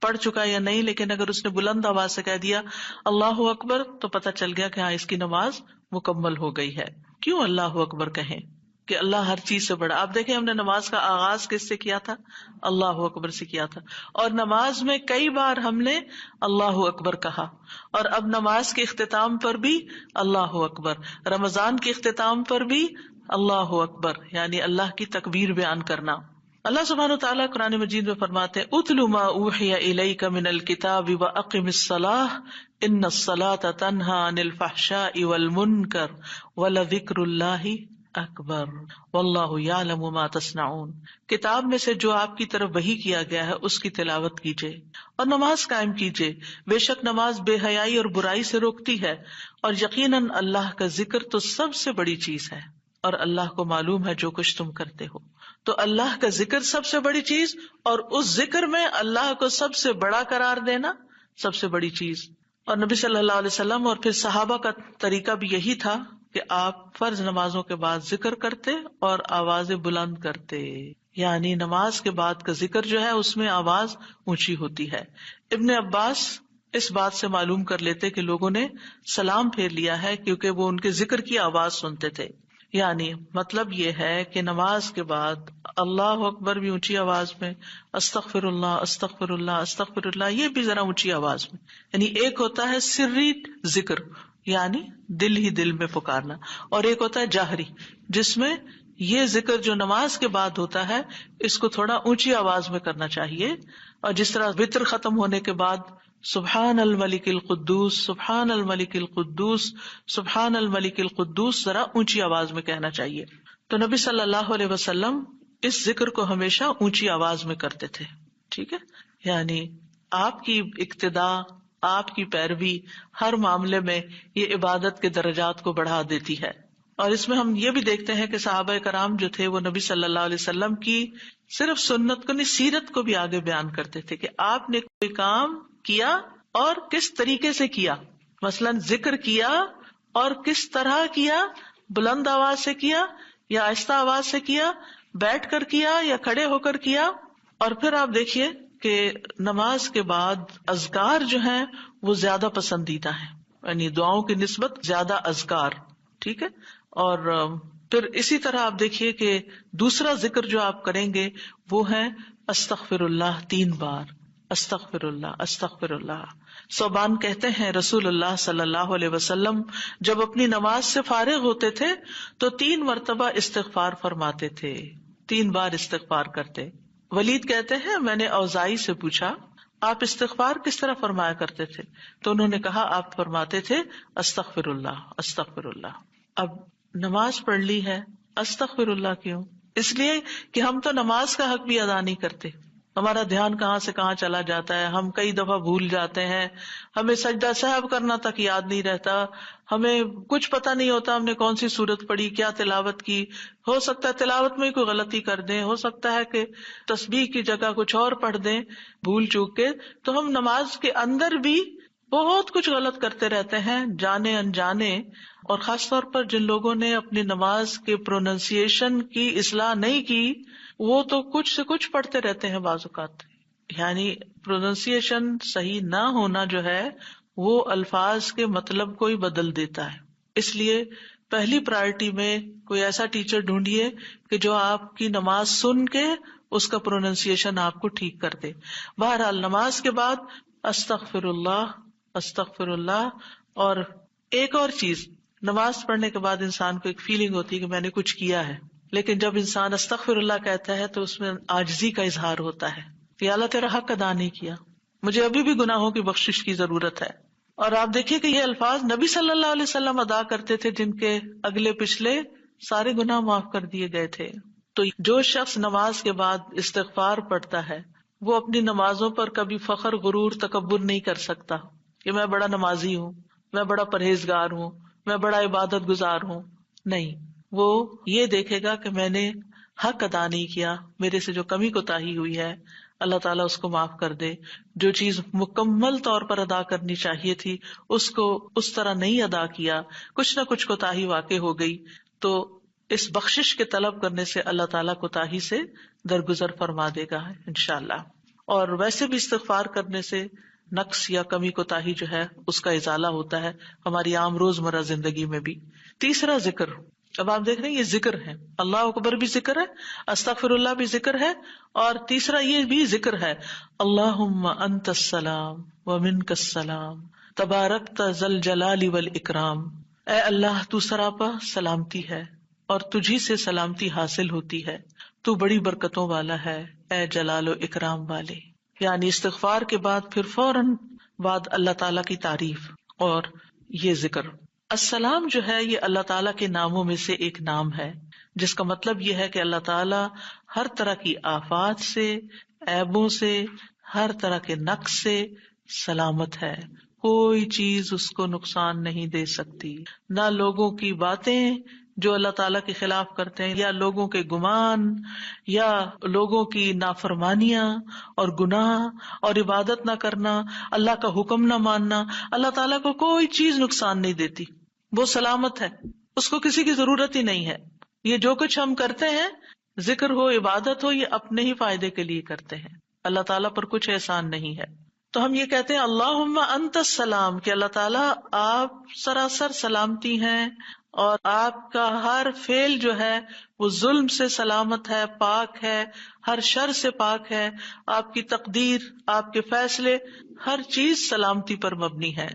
S1: پڑھ چکا یا نہیں، لیکن اگر اس نے بلند آواز سے کہہ دیا اللہ اکبر تو پتہ چل گیا کہ ہاں اس کی نماز مکمل ہو گئی ہے۔ کیوں اللہ اکبر کہیں؟ کہ اللہ ہر چیز سے بڑا۔ آپ دیکھیں، ہم نے نماز کا آغاز کس سے کیا تھا؟ اللہ اکبر سے کیا تھا، اور نماز میں کئی بار ہم نے اللہ اکبر کہا، اور اب نماز کے اختتام پر بھی اللہ اکبر، رمضان کے اختتام پر بھی اللہ اکبر، یعنی اللہ کی تکبیر بیان کرنا۔ اللہ سبحانہ وتعالیٰ قرآن مجید میں فرماتے ہیں، اتل ما اوحی الیک من الکتاب واقم الصلاۃ ان الصلاۃ تنہی عن الفحشاء والمنکر ولذکر اللہ اکبر واللہ یعلم ما تصنعون۔ کتاب میں سے جو آپ کی طرف وحی کیا گیا ہے اس کی تلاوت کیجیے اور نماز قائم کیجیے، بے شک نماز بے حیائی اور برائی سے روکتی ہے، اور یقیناً اللہ کا ذکر تو سب سے بڑی چیز ہے، اور اللہ کو معلوم ہے جو کچھ تم کرتے ہو۔ تو اللہ کا ذکر سب سے بڑی چیز، اور اس ذکر میں اللہ کو سب سے بڑا قرار دینا سب سے بڑی چیز۔ اور نبی صلی اللہ علیہ وسلم اور پھر صحابہ کا طریقہ بھی یہی تھا کہ آپ فرض نمازوں کے بعد ذکر کرتے اور آوازیں بلند کرتے، یعنی نماز کے بعد کا ذکر جو ہے اس میں آواز اونچی ہوتی ہے۔ ابن عباس اس بات سے معلوم کر لیتے کہ لوگوں نے سلام پھیر لیا ہے کیونکہ وہ ان کے ذکر کی آواز سنتے تھے۔ یعنی مطلب یہ ہے کہ نماز کے بعد اللہ اکبر بھی اونچی آواز میں، استغفر اللہ استغفر اللہ استغفر اللہ یہ بھی ذرا اونچی آواز میں، یعنی ایک ہوتا ہے سری ذکر یعنی دل ہی دل میں پکارنا، اور ایک ہوتا ہے جاہری جس میں یہ ذکر جو نماز کے بعد ہوتا ہے اس کو تھوڑا اونچی آواز میں کرنا چاہیے، اور جس طرح وتر ختم ہونے کے بعد سبحان الملک القدوس سبحان الملک القدوس سبحان الملک القدوس ذرا اونچی آواز میں کہنا چاہیے۔ تو نبی صلی اللہ علیہ وسلم اس ذکر کو ہمیشہ اونچی آواز میں کرتے تھے، ٹھیک ہے، یعنی آپ کی اقتداء، آپ کی پیروی ہر معاملے میں یہ عبادت کے درجات کو بڑھا دیتی ہے۔ اور اس میں ہم یہ بھی دیکھتے ہیں کہ صحابہ کرام جو تھے وہ نبی صلی اللہ علیہ وسلم کی صرف سنت کو نہیں، سیرت کو بھی آگے بیان کرتے تھے کہ آپ نے کوئی کام کیا اور کس طریقے سے کیا، مثلا ذکر کیا اور کس طرح کیا، بلند آواز سے کیا یا آہستہ آواز سے کیا، بیٹھ کر کیا یا کھڑے ہو کر کیا. اور پھر آپ دیکھیے کہ نماز کے بعد اذکار جو ہیں وہ زیادہ پسندیدہ ہیں، یعنی دعاؤں کی نسبت زیادہ اذکار. ٹھیک ہے. اور پھر اسی طرح آپ دیکھیے کہ دوسرا ذکر جو آپ کریں گے وہ ہے استغفر اللہ 3 بار. استغفر اللہ استغفر اللہ. ثوبان کہتے ہیں رسول اللہ صلی اللہ علیہ وسلم جب اپنی نماز سے فارغ ہوتے تھے تو 3 مرتبہ استغفار فرماتے تھے، 3 بار استغفار کرتے. ولید کہتے ہیں میں نے اوزائی سے پوچھا آپ استغفار کس طرح فرمایا کرتے تھے؟ تو انہوں نے کہا آپ فرماتے تھے استغفر اللہ استغفر اللہ. اب نماز پڑھ لی ہے، استغفر اللہ کیوں؟ اس لیے کہ ہم تو نماز کا حق بھی ادا نہیں کرتے. ہمارا دھیان کہاں سے کہاں چلا جاتا ہے، ہم کئی دفعہ بھول جاتے ہیں، ہمیں سجدہ سہو کرنا تک یاد نہیں رہتا، ہمیں کچھ پتہ نہیں ہوتا ہم نے کون سی سورت پڑھی، کیا تلاوت کی. ہو سکتا ہے تلاوت میں کوئی غلطی کر دیں، ہو سکتا ہے کہ تسبیح کی جگہ کچھ اور پڑھ دیں بھول چوک کے. تو ہم نماز کے اندر بھی بہت کچھ غلط کرتے رہتے ہیں جانے انجانے. اور خاص طور پر جن لوگوں نے اپنی نماز کے پروننسیشن کی اصلاح نہیں کی وہ تو کچھ سے کچھ پڑھتے رہتے ہیں بعض اوقات. یعنی پروننسیشن صحیح نہ ہونا جو ہے وہ الفاظ کے مطلب کو ہی بدل دیتا ہے. اس لیے پہلی پرائرٹی میں کوئی ایسا ٹیچر ڈھونڈیے کہ جو آپ کی نماز سن کے اس کا پروننسیشن آپ کو ٹھیک کر دے. بہرحال نماز کے بعد استغفر اللہ استغفر اللہ. اور ایک اور چیز، نماز پڑھنے کے بعد انسان کو ایک فیلنگ ہوتی ہے کہ میں نے کچھ کیا ہے، لیکن جب انسان استغفر اللہ کہتا ہے تو اس میں عاجزی کا اظہار ہوتا ہے کہ اللہ تیرا حق ادا نہیں کیا، مجھے ابھی بھی گناہوں کی بخشش کی ضرورت ہے. اور آپ دیکھیے کہ یہ الفاظ نبی صلی اللہ علیہ وسلم ادا کرتے تھے جن کے اگلے پچھلے سارے گناہ معاف کر دیے گئے تھے. تو جو شخص نماز کے بعد استغفار پڑھتا ہے وہ اپنی نمازوں پر کبھی فخر غرور تکبر نہیں کر سکتا کہ میں بڑا نمازی ہوں، میں بڑا پرہیزگار ہوں، میں بڑا عبادت گزار ہوں. نہیں، وہ یہ دیکھے گا کہ میں نے حق ادا نہیں کیا، میرے سے جو کمی کوتاہی ہوئی ہے اللہ تعالیٰ اس کو معاف کر دے. جو چیز مکمل طور پر ادا کرنی چاہیے تھی اس کو اس طرح نہیں ادا کیا، کچھ نہ کچھ کوتاہی واقع ہو گئی، تو اس بخشش کے طلب کرنے سے اللہ تعالیٰ کوتاہی سے درگزر فرما دے گا انشاءاللہ. اور ویسے بھی استغفار کرنے سے نقص یا کمی کوتاہی جو ہے اس کا ازالہ ہوتا ہے ہماری عام روزمرہ زندگی میں بھی. تیسرا ذکر، اب آپ دیکھ رہے ہیں یہ ذکر ہے، اللہ اکبر بھی ذکر ہے، استغفر اللہ بھی ذکر ہے، اور تیسرا یہ بھی ذکر ہے اللہم انت السلام ومنک السلام تبارکت ذی الجلال والاکرام. اے اللہ تو سراپا سلامتی ہے اور تجھی سے سلامتی حاصل ہوتی ہے، تو بڑی برکتوں والا ہے اے جلال و اکرام والے. یعنی استغفار کے بعد پھر فوراً بعد اللہ تعالیٰ کی تعریف اور یہ ذکر. السلام جو ہے یہ اللہ تعالیٰ کے ناموں میں سے ایک نام ہے جس کا مطلب یہ ہے کہ اللہ تعالیٰ ہر طرح کی آفات سے، عیبوں سے، ہر طرح کے نقص سے سلامت ہے. کوئی چیز اس کو نقصان نہیں دے سکتی، نہ لوگوں کی باتیں جو اللہ تعالیٰ کے خلاف کرتے ہیں، یا لوگوں کے گمان، یا لوگوں کی نافرمانیاں اور گناہ اور عبادت نہ کرنا، اللہ کا حکم نہ ماننا. اللہ تعالیٰ کو کوئی چیز نقصان نہیں دیتی، وہ سلامت ہے، اس کو کسی کی ضرورت ہی نہیں ہے. یہ جو کچھ ہم کرتے ہیں، ذکر ہو، عبادت ہو، یہ اپنے ہی فائدے کے لیے کرتے ہیں، اللہ تعالیٰ پر کچھ احسان نہیں ہے. تو ہم یہ کہتے ہیں اللہم انت السلام کہ اللہ تعالیٰ آپ سراسر سلامتی ہیں اور آپ کا ہر فعل جو ہے وہ ظلم سے سلامت ہے، پاک ہے، ہر شر سے پاک ہے. آپ کی تقدیر، آپ کے فیصلے، ہر چیز سلامتی پر مبنی ہے.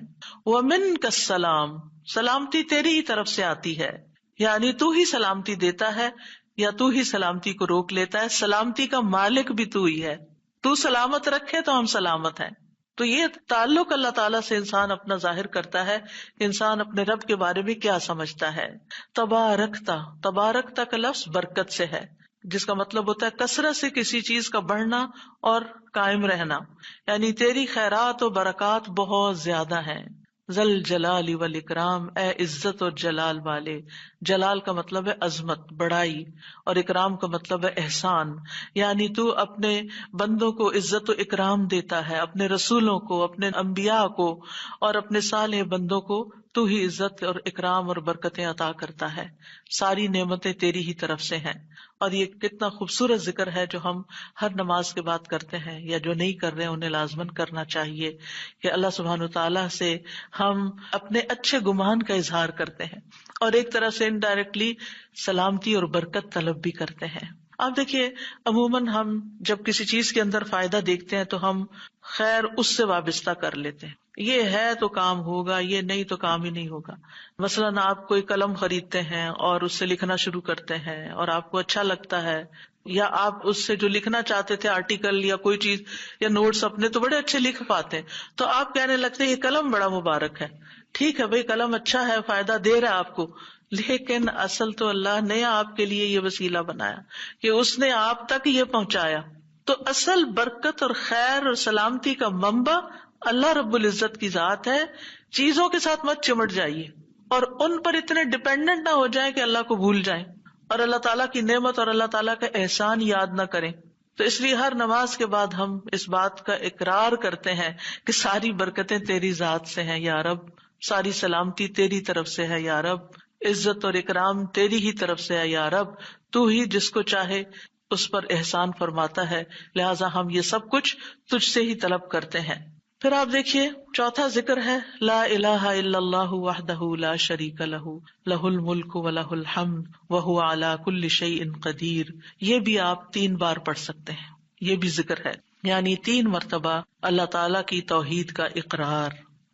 S1: ومنک السلام، سلامتی تیری ہی طرف سے آتی ہے، یعنی تو ہی سلامتی دیتا ہے یا تو ہی سلامتی کو روک لیتا ہے. سلامتی کا مالک بھی تو ہی ہے، تو سلامت رکھے تو ہم سلامت ہیں. تو یہ تعلق اللہ تعالیٰ سے انسان اپنا ظاہر کرتا ہے کہ انسان اپنے رب کے بارے میں کیا سمجھتا ہے. تبارکتا، تبارکتا کا لفظ برکت سے ہے جس کا مطلب ہوتا ہے کثرت سے کسی چیز کا بڑھنا اور قائم رہنا، یعنی تیری خیرات و برکات بہت زیادہ ہیں. ذل جلال والاکرام، اے عزت اور جلال والے. جلال کا مطلب ہے عظمت، بڑائی، اور اکرام کا مطلب ہے احسان. یعنی تو اپنے بندوں کو عزت و اکرام دیتا ہے، اپنے رسولوں کو، اپنے انبیاء کو اور اپنے صالح بندوں کو تو ہی عزت اور اکرام اور برکتیں عطا کرتا ہے، ساری نعمتیں تیری ہی طرف سے ہیں. اور یہ کتنا خوبصورت ذکر ہے جو ہم ہر نماز کے بعد کرتے ہیں، یا جو نہیں کر رہے انہیں لازماً کرنا چاہیے، کہ اللہ سبحانہ وتعالیٰ سے ہم اپنے اچھے گمان کا اظہار کرتے ہیں اور ایک طرح سے انڈائریکٹلی سلامتی اور برکت طلب بھی کرتے ہیں. آپ دیکھیے عموماً ہم جب کسی چیز کے اندر فائدہ دیکھتے ہیں تو ہم خیر اس سے وابستہ کر لیتے ہیں، یہ ہے تو کام ہوگا، یہ نہیں تو کام ہی نہیں ہوگا. مثلاً آپ کوئی قلم خریدتے ہیں اور اس سے لکھنا شروع کرتے ہیں اور آپ کو اچھا لگتا ہے، یا آپ اس سے جو لکھنا چاہتے تھے آرٹیکل یا کوئی چیز یا نوٹس اپنے تو بڑے اچھے لکھ پاتے ہیں، تو آپ کہنے لگتے ہیں یہ قلم بڑا مبارک ہے. ٹھیک ہے بھائی، قلم اچھا ہے، فائدہ دے رہا ہے آپ کو، لیکن اصل تو اللہ نے آپ کے لیے یہ وسیلہ بنایا کہ اس نے آپ تک یہ پہنچایا. تو اصل برکت اور خیر اور سلامتی کا منبع اللہ رب العزت کی ذات ہے. چیزوں کے ساتھ مت چمٹ جائیے اور ان پر اتنے ڈپینڈنٹ نہ ہو جائیں کہ اللہ کو بھول جائیں اور اللہ تعالیٰ کی نعمت اور اللہ تعالیٰ کا احسان یاد نہ کریں. تو اس لیے ہر نماز کے بعد ہم اس بات کا اقرار کرتے ہیں کہ ساری برکتیں تیری ذات سے ہیں یا رب، ساری سلامتی تیری طرف سے ہے یا رب، عزت اور اکرام تیری ہی طرف سے ہے یا رب، تو ہی جس کو چاہے اس پر احسان فرماتا ہے، لہٰذا ہم یہ سب کچھ تجھ سے ہی طلب کرتے ہیں. پھر آپ دیکھیے چوتھا ذکر ہے لا الہ الا اللہ وحدہ لا شریک لہ لہ الملک ولہ الحمد وہو علی کل شیء قدیر. یہ بھی آپ 3 بار پڑھ سکتے ہیں، یہ بھی ذکر ہے، یعنی 3 مرتبہ اللہ تعالی کی توحید کا اقرار.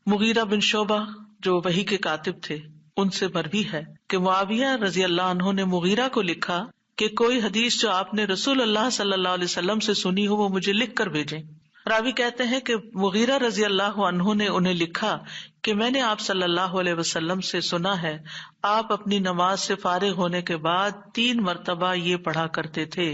S1: مغیرہ بن شعبہ جو وحی کے کاتب تھے ان سے مروی ہے کہ معاویہ رضی اللہ عنہ نے مغیرہ کو لکھا کہ کوئی حدیث جو آپ نے رسول اللہ صلی اللہ علیہ وسلم سے سنی ہو وہ مجھے لکھ کر بھیجیں. راوی کہتے ہیں کہ مغیرہ رضی اللہ عنہ نے انہیں لکھا کہ میں نے آپ صلی اللہ علیہ وسلم سے سنا ہے آپ اپنی نماز سے فارغ ہونے کے بعد 3 مرتبہ یہ پڑھا کرتے تھے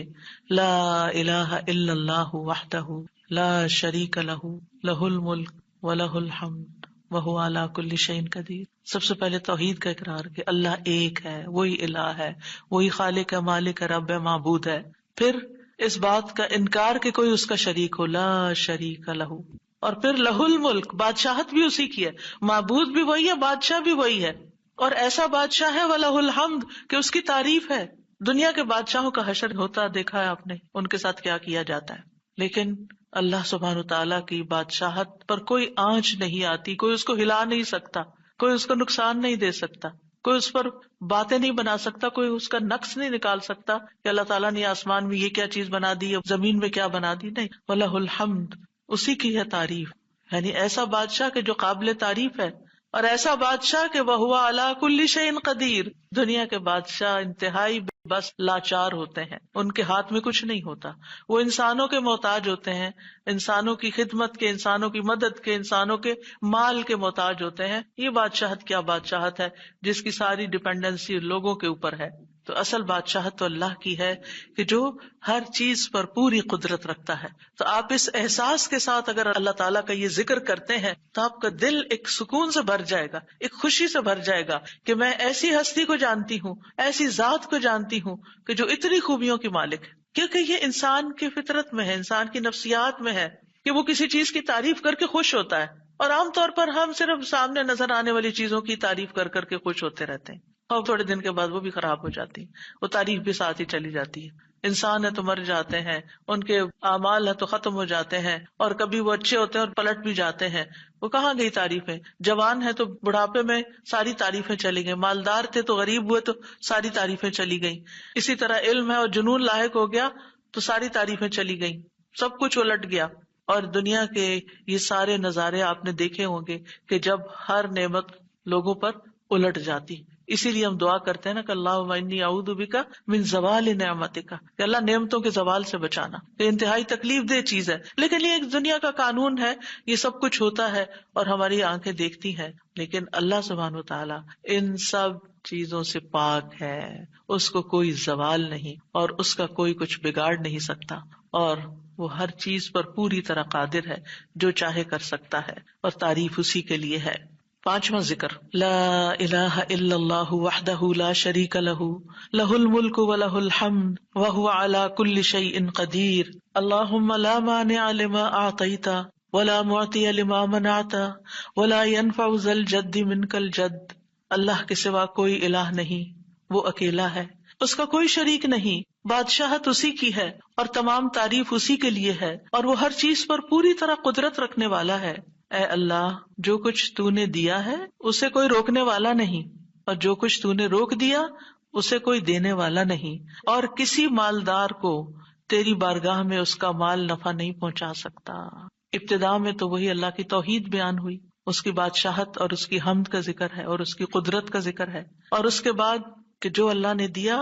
S1: لا الہ الا اللہ وحدہ لا شریک لہ لہ الملک ولہ الحمد وہو علی کل شیء قدیر. سب سے پہلے توحید کا اقرار کہ اللہ ایک ہے، وہی الہ ہے، وہی خالق ہے، مالک ہے، رب ہے، معبود ہے. پھر اس بات کا انکار کہ کوئی اس کا شریک ہو، لا شریک لہ. اور پھر لہ الملک، بادشاہت بھی اسی کی ہے، معبود بھی وہی ہے، بادشاہ بھی وہی ہے، اور ایسا بادشاہ ہے ولہ الحمد کہ اس کی تعریف ہے. دنیا کے بادشاہوں کا حشر ہوتا دیکھا ہے آپ نے، ان کے ساتھ کیا کیا جاتا ہے، لیکن اللہ سبحانہ تعالیٰ کی بادشاہت پر کوئی آنچ نہیں آتی، کوئی اس کو ہلا نہیں سکتا، کوئی اس کو نقصان نہیں دے سکتا، کوئی اس پر باتیں نہیں بنا سکتا، کوئی اس کا نقص نہیں نکال سکتا کہ اللہ تعالیٰ نے آسمان میں یہ کیا چیز بنا دی، زمین میں کیا بنا دی. نہیں، وَلَهُ الْحَمْدُ، اسی کی ہے تعریف. یعنی ایسا بادشاہ کہ جو قابل تعریف ہے، اور ایسا بادشاہ کہ وَهُوَ عَلَى كُلِّ شَيْءٍ قَدِيرٌ. دنیا کے بادشاہ انتہائی بس لاچار ہوتے ہیں، ان کے ہاتھ میں کچھ نہیں ہوتا، وہ انسانوں کے محتاج ہوتے ہیں، انسانوں کی خدمت کے، انسانوں کی مدد کے، انسانوں کے مال کے محتاج ہوتے ہیں. یہ بادشاہت کیا بادشاہت ہے جس کی ساری ڈیپینڈنسی لوگوں کے اوپر ہے. تو اصل بادشاہت تو اللہ کی ہے کہ جو ہر چیز پر پوری قدرت رکھتا ہے. تو آپ اس احساس کے ساتھ اگر اللہ تعالیٰ کا یہ ذکر کرتے ہیں تو آپ کا دل ایک سکون سے بھر جائے گا، ایک خوشی سے بھر جائے گا کہ میں ایسی ہستی کو جانتی ہوں، ایسی ذات کو جانتی ہوں کہ جو اتنی خوبیوں کی مالک ہے. کیونکہ یہ انسان کی فطرت میں ہے، انسان کی نفسیات میں ہے کہ وہ کسی چیز کی تعریف کر کے خوش ہوتا ہے، اور عام طور پر ہم صرف سامنے نظر آنے والی چیزوں کی تعریف کر کر کے خوش ہوتے رہتے ہیں، اور تھوڑے دن کے بعد وہ بھی خراب ہو جاتی ہے، وہ تعریف بھی ساتھ ہی چلی جاتی ہے. انسان ہے تو مر جاتے ہیں، ان کے اعمال ہے تو ختم ہو جاتے ہیں، اور کبھی وہ اچھے ہوتے ہیں اور پلٹ بھی جاتے ہیں. وہ کہاں گئی تعریفیں؟ جوان ہے تو بڑھاپے میں ساری تعریفیں چلی گئی، مالدار تھے تو غریب ہوئے تو ساری تعریفیں چلی گئیں. اسی طرح علم ہے اور جنون لاحق ہو گیا تو ساری تعریفیں چلی گئیں، سب کچھ الٹ گیا. اور دنیا کے یہ سارے نظارے آپ نے دیکھے ہوں گے کہ جب ہر نعمت لوگوں پر الٹ جاتی. اسی لیے ہم دعا کرتے ہیں نا کہ اللہم انی اعوذ بک من زوال نعمتک، کہ اللہ نعمتوں کے زوال سے بچانا. یہ انتہائی تکلیف دہ چیز ہے، لیکن یہ ایک دنیا کا قانون ہے، یہ سب کچھ ہوتا ہے اور ہماری آنکھیں دیکھتی ہیں. لیکن اللہ سبحانہ و تعالیٰ ان سب چیزوں سے پاک ہے، اس کو کوئی زوال نہیں اور اس کا کوئی کچھ بگاڑ نہیں سکتا، اور وہ ہر چیز پر پوری طرح قادر ہے، جو چاہے کر سکتا ہے، اور تعریف اسی کے لیے ہے. 5واں ذکر لا الہ الا اللہ وحدہ لا شریک لہ لہ الملک ولہ الحمد وہو علی کل شیء قدیر. اللہم لا مانع لما اعطیت ولا معطی لما منعت ولا ينفع ذا الجد منك الجد. اللہ کے سوا کوئی الہ نہیں، وہ اکیلا ہے، اس کا کوئی شریک نہیں، بادشاہت اسی کی ہے اور تمام تعریف اسی کے لیے ہے، اور وہ ہر چیز پر پوری طرح قدرت رکھنے والا ہے. اے اللہ، جو کچھ تو نے دیا ہے اسے کوئی روکنے والا نہیں، اور جو کچھ تو نے روک دیا اسے کوئی دینے والا نہیں، اور کسی مالدار کو تیری بارگاہ میں اس کا مال نفع نہیں پہنچا سکتا. ابتدا میں تو وہی اللہ کی توحید بیان ہوئی، اس کی بادشاہت اور اس کی حمد کا ذکر ہے اور اس کی قدرت کا ذکر ہے، اور اس کے بعد کہ جو اللہ نے دیا،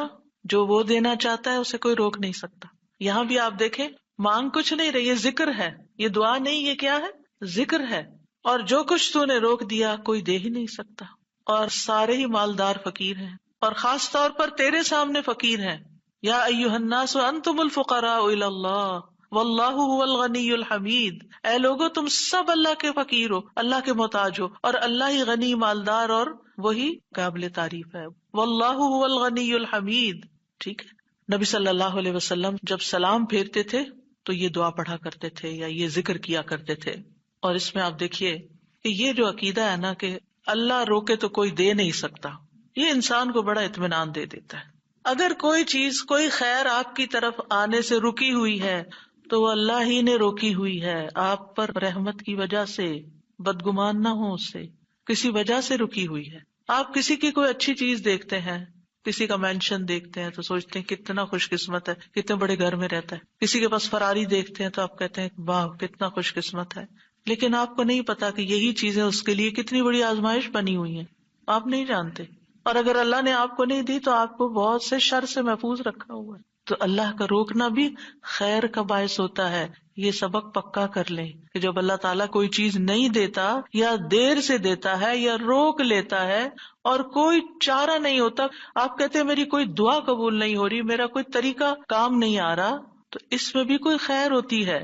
S1: جو وہ دینا چاہتا ہے اسے کوئی روک نہیں سکتا. یہاں بھی آپ دیکھیں، مانگ کچھ نہیں رہی، یہ ذکر ہے، یہ دعا نہیں، یہ کیا ہے؟ ذکر ہے. اور جو کچھ تو نے روک دیا کوئی دے ہی نہیں سکتا، اور سارے ہی مالدار فقیر ہیں، اور خاص طور پر تیرے سامنے فقیر ہیں. یا ایھا الناس انتم الفقراء الی اللہ واللہ هو الغنی الحمید. اے لوگو، تم سب اللہ کے فقیر ہو، اللہ کے محتاج ہو، اور اللہ ہی غنی، مالدار اور وہی قابل تعریف ہے. واللہ هو الغنی الحمید. ٹھیک ہے. نبی صلی اللہ علیہ وسلم جب سلام پھیرتے تھے تو یہ دعا پڑھا کرتے تھے یا یہ ذکر کیا کرتے تھے. اور اس میں آپ دیکھیے کہ یہ جو عقیدہ ہے نا کہ اللہ روکے تو کوئی دے نہیں سکتا، یہ انسان کو بڑا اطمینان دے دیتا ہے. اگر کوئی چیز، کوئی خیر آپ کی طرف آنے سے رکی ہوئی ہے تو وہ اللہ ہی نے روکی ہوئی ہے، آپ پر رحمت کی وجہ سے. بدگمان نہ ہو اس سے، کسی وجہ سے رکی ہوئی ہے. آپ کسی کی کوئی اچھی چیز دیکھتے ہیں، کسی کا مینشن دیکھتے ہیں تو سوچتے ہیں کتنا خوش قسمت ہے، کتنے بڑے گھر میں رہتا ہے. کسی کے پاس فراری دیکھتے ہیں تو آپ کہتے ہیں واہ کتنا خوش قسمت ہے. لیکن آپ کو نہیں پتا کہ یہی چیزیں اس کے لیے کتنی بڑی آزمائش بنی ہوئی ہیں، آپ نہیں جانتے. اور اگر اللہ نے آپ کو نہیں دی تو آپ کو بہت سے شر سے محفوظ رکھا ہوا ہے. تو اللہ کا روکنا بھی خیر کا باعث ہوتا ہے. یہ سبق پکا کر لیں کہ جب اللہ تعالیٰ کوئی چیز نہیں دیتا یا دیر سے دیتا ہے یا روک لیتا ہے اور کوئی چارہ نہیں ہوتا، آپ کہتے ہیں میری کوئی دعا قبول نہیں ہو رہی، میرا کوئی طریقہ کام نہیں آ رہا، تو اس میں بھی کوئی خیر ہوتی ہے،